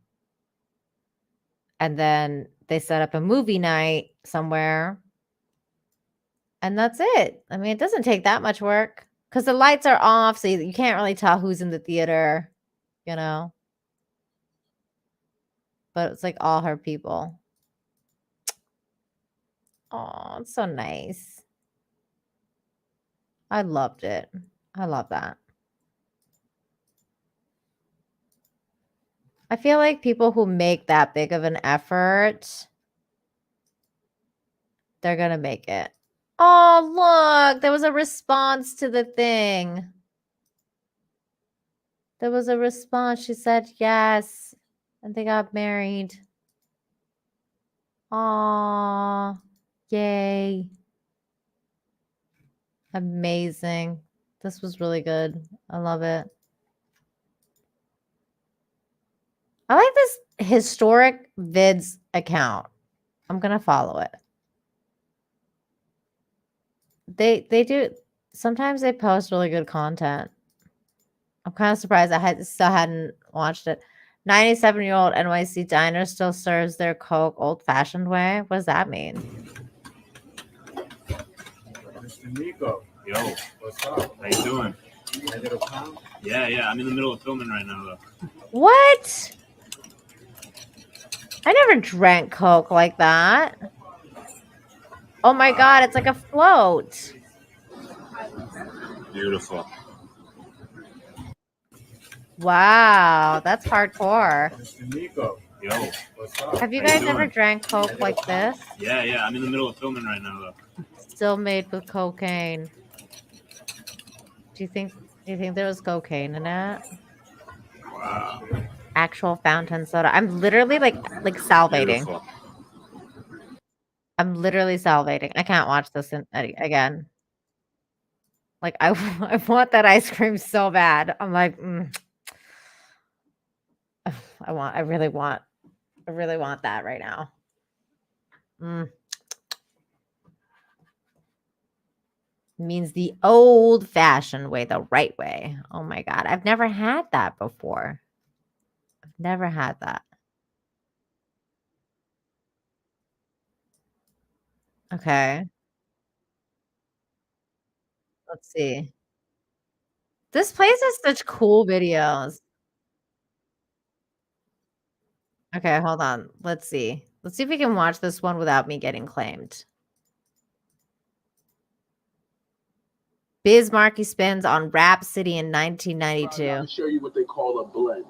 And then they set up a movie night somewhere. And that's it. I mean, it doesn't take that much work. Because the lights are off, so you can't really tell who's in the theater, But it's like all her people. Oh, it's so nice. I loved it. I love that. I feel like people who make that big of an effort, they're going to make it. Oh, look, there was a response to the thing. There was a response. She said yes, and they got married. Aw, yay. Amazing. This was really good. I love it. I like this historic vids account. I'm going to follow it. They do sometimes they post really good content. I'm kind of surprised I still hadn't watched it. 97-year-old NYC diner still serves their Coke old-fashioned way. What does that mean? Mr. Nico. Yo, what's up? How you doing? Yeah, I'm in the middle of filming right now though. What? I never drank Coke like that. Oh my God, it's like a float. Beautiful. Wow, that's hardcore. Mr. Nico. Yo, what's up? Have you How guys doing? ever drank Coke like this? Yeah, yeah. I'm in the middle of filming right now, though. Still made with cocaine. Do you think there was cocaine in it? Wow. Actual fountain soda. I'm literally like salivating. Beautiful. I'm literally salivating. I can't watch this again. Like I want that ice cream so bad. I'm like, I really want that right now. Means the old-fashioned way, the right way. Oh my God. I've never had that before. I've never had that. Okay. Let's see. This place has such cool videos. Okay, hold on. Let's see. Let's see if we can watch this one without me getting claimed. Biz Markie spins on Rap City in 1992. Let me show you what they call a blend.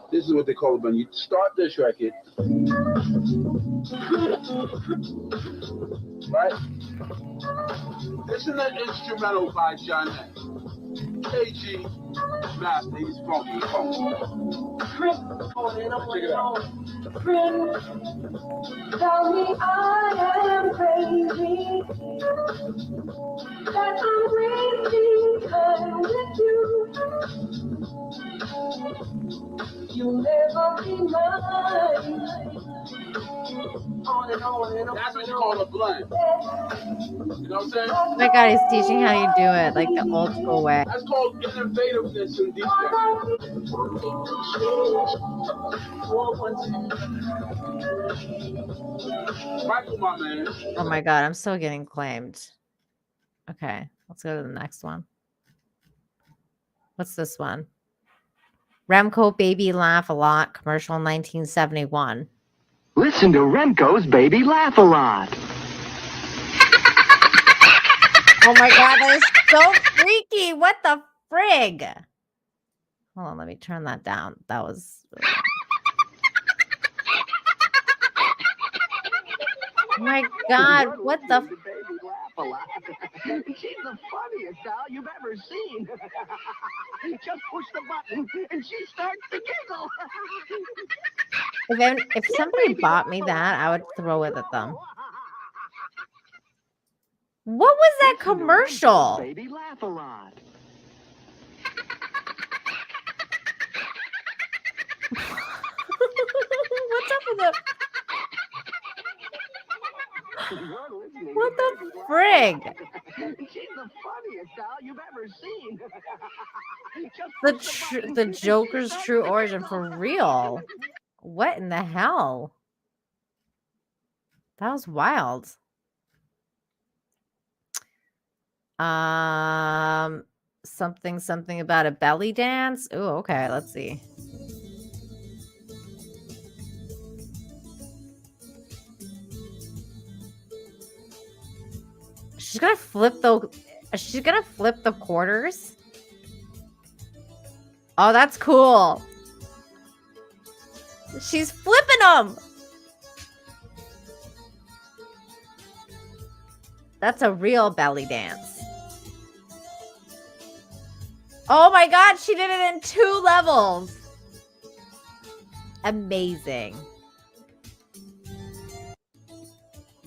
This is what they call a blend. You start this record, right? This is an instrumental by John X. KG Master, he's funky. Check it out. Tell me I am crazy, that I'm wasting time with you. You'll never be mine. On and on and on. That's what you call a blend. You know what I'm saying? Oh my God, he's teaching how you do it, like the old school way. That's called innovativeness in DJ. Michael, my man. Oh my God, I'm still getting claimed. Okay, let's go to the next one. What's this one? Remco Baby Laugh a Lot commercial 1971. Listen to Remco's Baby Laugh a Lot. Oh my God, that is so freaky. What the frig? Hold on, let me turn that down. That was... Oh my God, what the... She's the funniest doll you've ever seen. Just push the button and she starts to giggle. If somebody bought me that, I would throw it at them. What was that commercial? Baby Laugh a Lot. What's up with it? What the frig? She's the funniest doll you've ever seen. The Joker's true origin for real. What in the hell? That was wild. Something about a belly dance. Oh, okay. Let's see. She's gonna flip the quarters. Oh, that's cool. She's flipping them. That's a real belly dance. Oh my God, she did it in 2 levels. Amazing.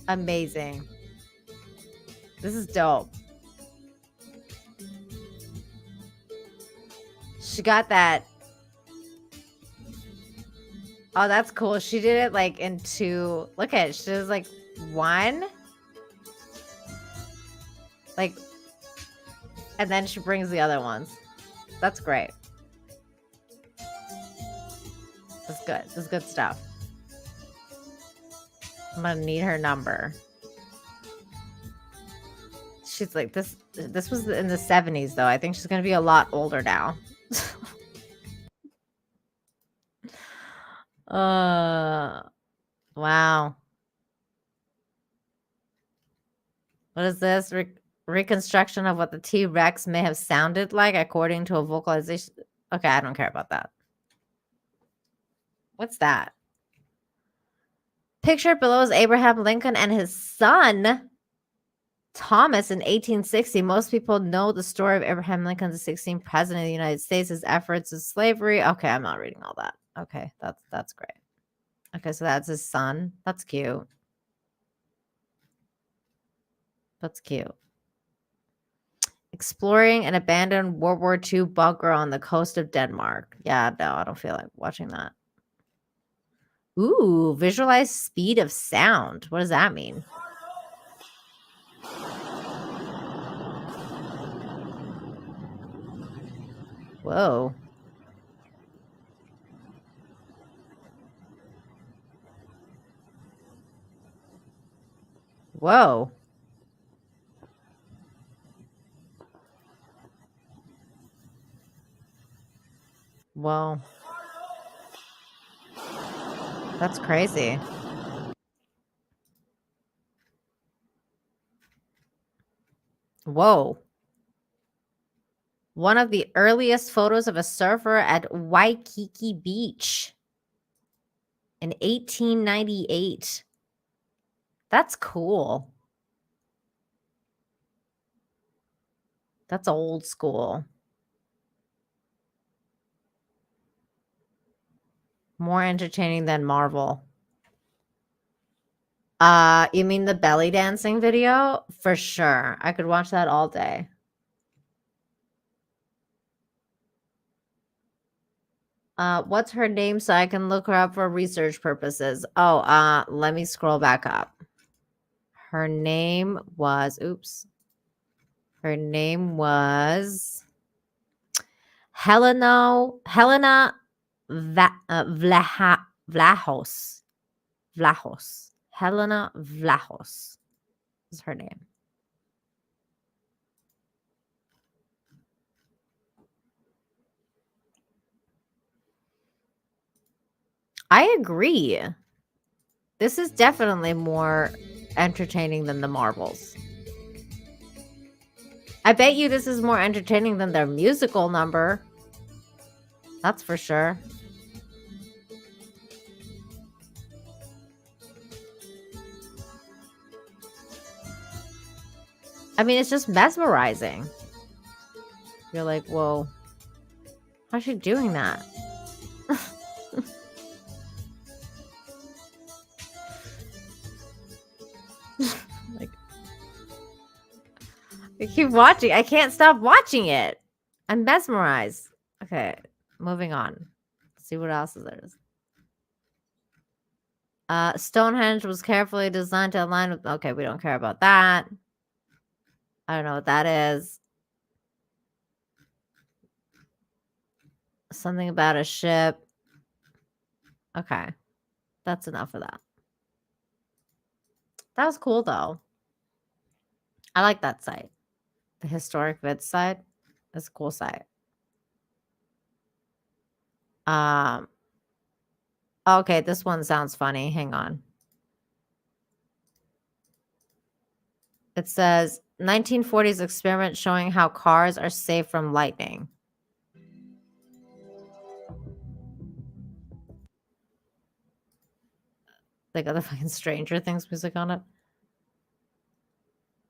Amazing. This is dope. She got that. Oh, that's cool. She did it like in 2. Look at it. She does like 1. Like, and then she brings the other ones. That's great. That's good. This is good stuff. I'm gonna need her number. She's like, this was in the 70s though. I think she's gonna be a lot older now. Wow. What is this? Reconstruction of what the T-Rex may have sounded like according to a vocalization. Okay, I don't care about that. What's that? Picture below is Abraham Lincoln and his son, Thomas, in 1860. Most people know the story of Abraham Lincoln, the 16th president of the United States, his efforts in slavery. Okay, I'm not reading all that. Okay, that's great. Okay, so that's his son. That's cute. That's cute. Exploring an abandoned World War II bunker on the coast of Denmark. Yeah, no, I don't feel like watching that. Ooh, visualize speed of sound. What does that mean? Whoa. Whoa. Whoa. That's crazy. Whoa. One of the earliest photos of a surfer at Waikiki Beach in 1898. That's cool. That's old school. More entertaining than Marvel. You mean the belly dancing video? For sure. I could watch that all day. What's her name so I can look her up for research purposes? Oh, let me scroll back up. Her name was, Her name was Helena Vlahos. Vlahos. Helena Vlahos is her name. I agree. This is definitely more entertaining than the Marvels. I bet you this is more entertaining than their musical number. That's for sure. I mean, it's just mesmerizing. You're like, whoa, how's she doing that? Like, I keep watching. I can't stop watching it. I'm mesmerized. Okay, moving on. Let's see what else is there. Stonehenge was carefully designed to align with... Okay, we don't care about that. I don't know what that is. Something about a ship. Okay. That's enough of that. That was cool, though. I like that site. The Historic Vids site. That's a cool site. Okay, this one sounds funny. Hang on. It says 1940s experiment showing how cars are safe from lightning. They got the fucking Stranger Things music on it.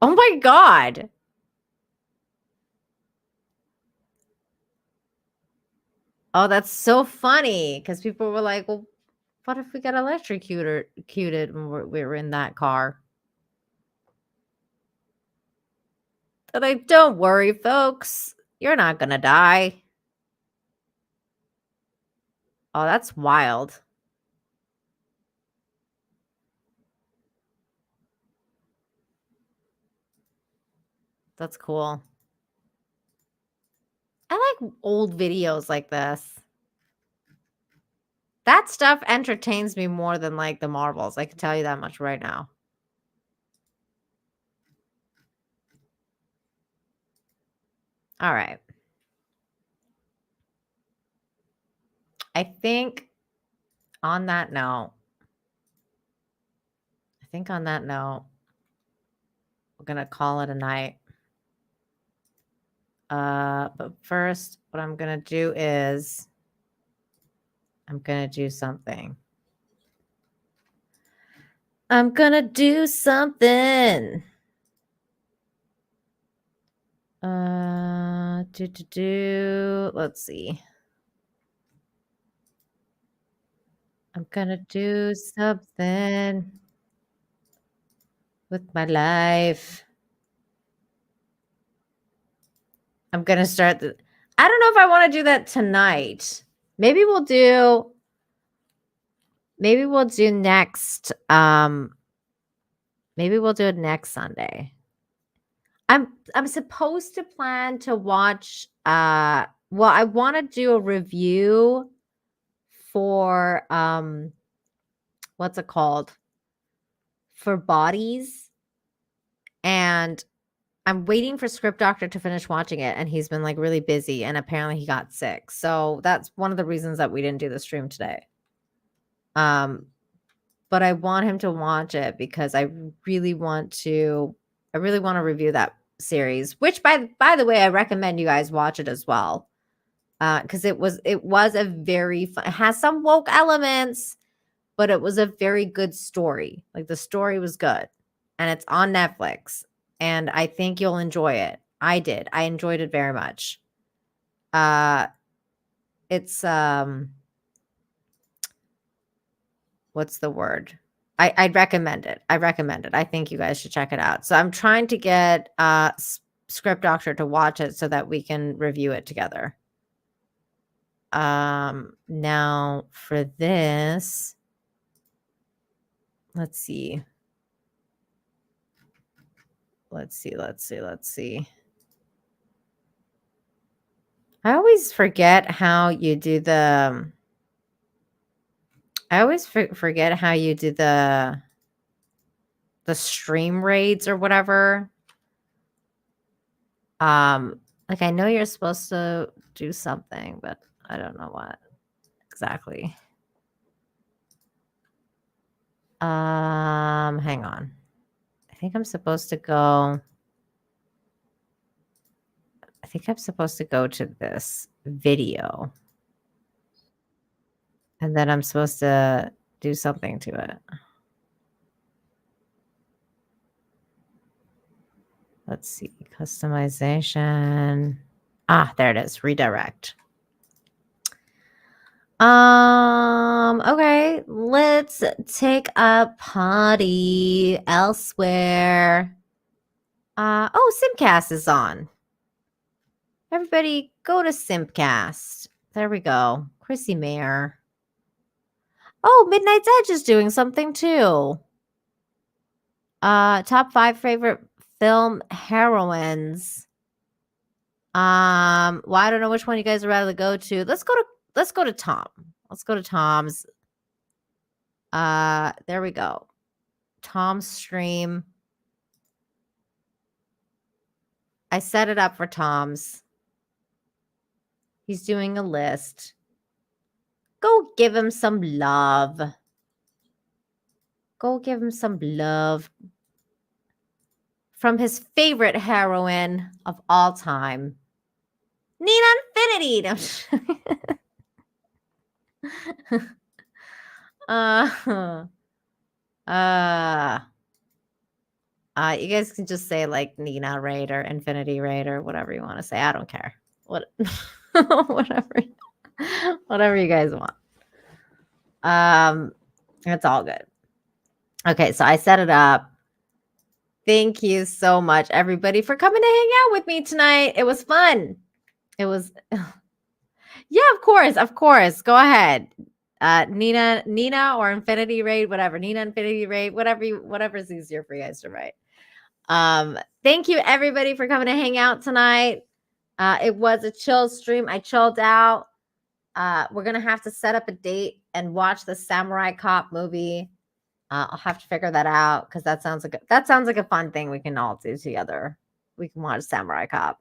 Oh my god. Oh, that's so funny. Because people were like, well, what if we got electrocuted when we were in that car? They're like, don't worry, folks. You're not going to die. Oh, that's wild. That's cool. I like old videos like this. That stuff entertains me more than like the Marvels. I can tell you that much right now. All right. I think on that note, we're going to call it a night. But first, what I'm going to do is I'm going to do something. I'm gonna do something. Let's see. I'm gonna do something with my life. I'm gonna start the. I don't know if I want to do that tonight. Maybe we'll do next. Maybe we'll do it next Sunday. I'm supposed to plan to watch. Well, I want to do a review for what's it called? For Bodies, and I'm waiting for Script Doctor to finish watching it, and he's been like really busy, and apparently he got sick. So that's one of the reasons that we didn't do the stream today. But I want him to watch it because I really want to review that series, which by the way, I recommend you guys watch it as well. Because it was a very fun, it has some woke elements, but it was a very good story. Like the story was good, and it's on Netflix, and I think you'll enjoy it. I did. I enjoyed it very much. It's what's the word? I'd recommend it. I think you guys should check it out. So I'm trying to get Script Doctor to watch it so that we can review it together. Now for this, let's see. I always forget how you do the. I always forget how you do the stream raids or whatever. Like I know you're supposed to do something, but I don't know what exactly. Hang on. I think I'm supposed to go to this video. And then I'm supposed to do something to it. Let's see. Customization. Ah, there it is. Redirect. Okay. Let's take a party elsewhere. Oh, Simcast is on. Everybody go to Simpcast. There we go. Chrissy Mayer. Oh, Midnight's Edge is doing something too. Top 5 favorite film heroines. Well, I don't know which one you guys would rather go to. Let's go to Tom. Let's go to Tom's. There we go. Tom's stream. I set it up for Tom's. He's doing a list. Go give him some love. Go give him some love from his favorite heroine of all time, Nina Infinity. You guys can just say like Nina Raid or Infinity Raid or whatever you want to say. I don't care. Whatever you guys want. It's all good. Okay, so I set it up. Thank you so much, everybody, for coming to hang out with me tonight. It was fun. It was, yeah, of course. Go ahead, Nina or Infinity Raid, whatever. Nina Infinity Raid, whatever's easier for you guys to write. Thank you, everybody, for coming to hang out tonight. It was a chill stream. I chilled out. We're gonna have to set up a date and watch the Samurai Cop movie. I'll have to figure that out because that sounds like a fun thing we can all do together. We can watch Samurai Cop.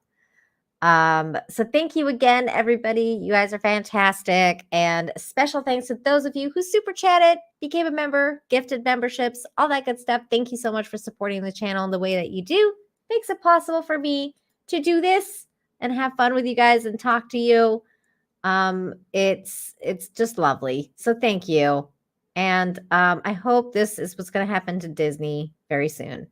So thank you again, everybody. You guys are fantastic. And special thanks to those of you who super chatted, became a member, gifted memberships, all that good stuff. Thank you so much for supporting the channel in the way that you do. Makes it possible for me to do this and have fun with you guys and talk to you. It's just lovely. So thank you. And I hope this is what's going to happen to Disney very soon.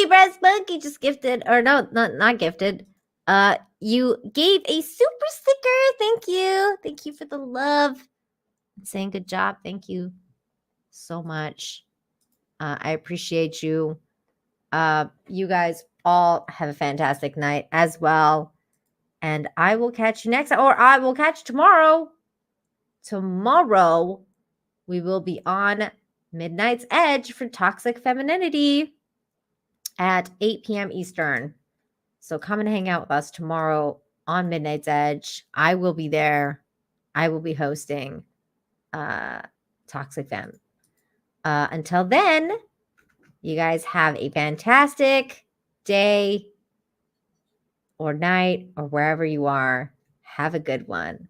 Brass Monkey just gifted, or no, not gifted. You gave a super sticker. Thank you for the love. Saying good job. Thank you so much. I appreciate you. You guys all have a fantastic night as well. And I will catch you next, or I will catch you tomorrow. Tomorrow, we will be on Midnight's Edge for Toxic Femininity at 8 p.m. Eastern. So come and hang out with us tomorrow on Midnight's Edge. I will be there. I will be hosting Toxic Femme. Until then, you guys have a fantastic day or night or wherever you are. Have a good one.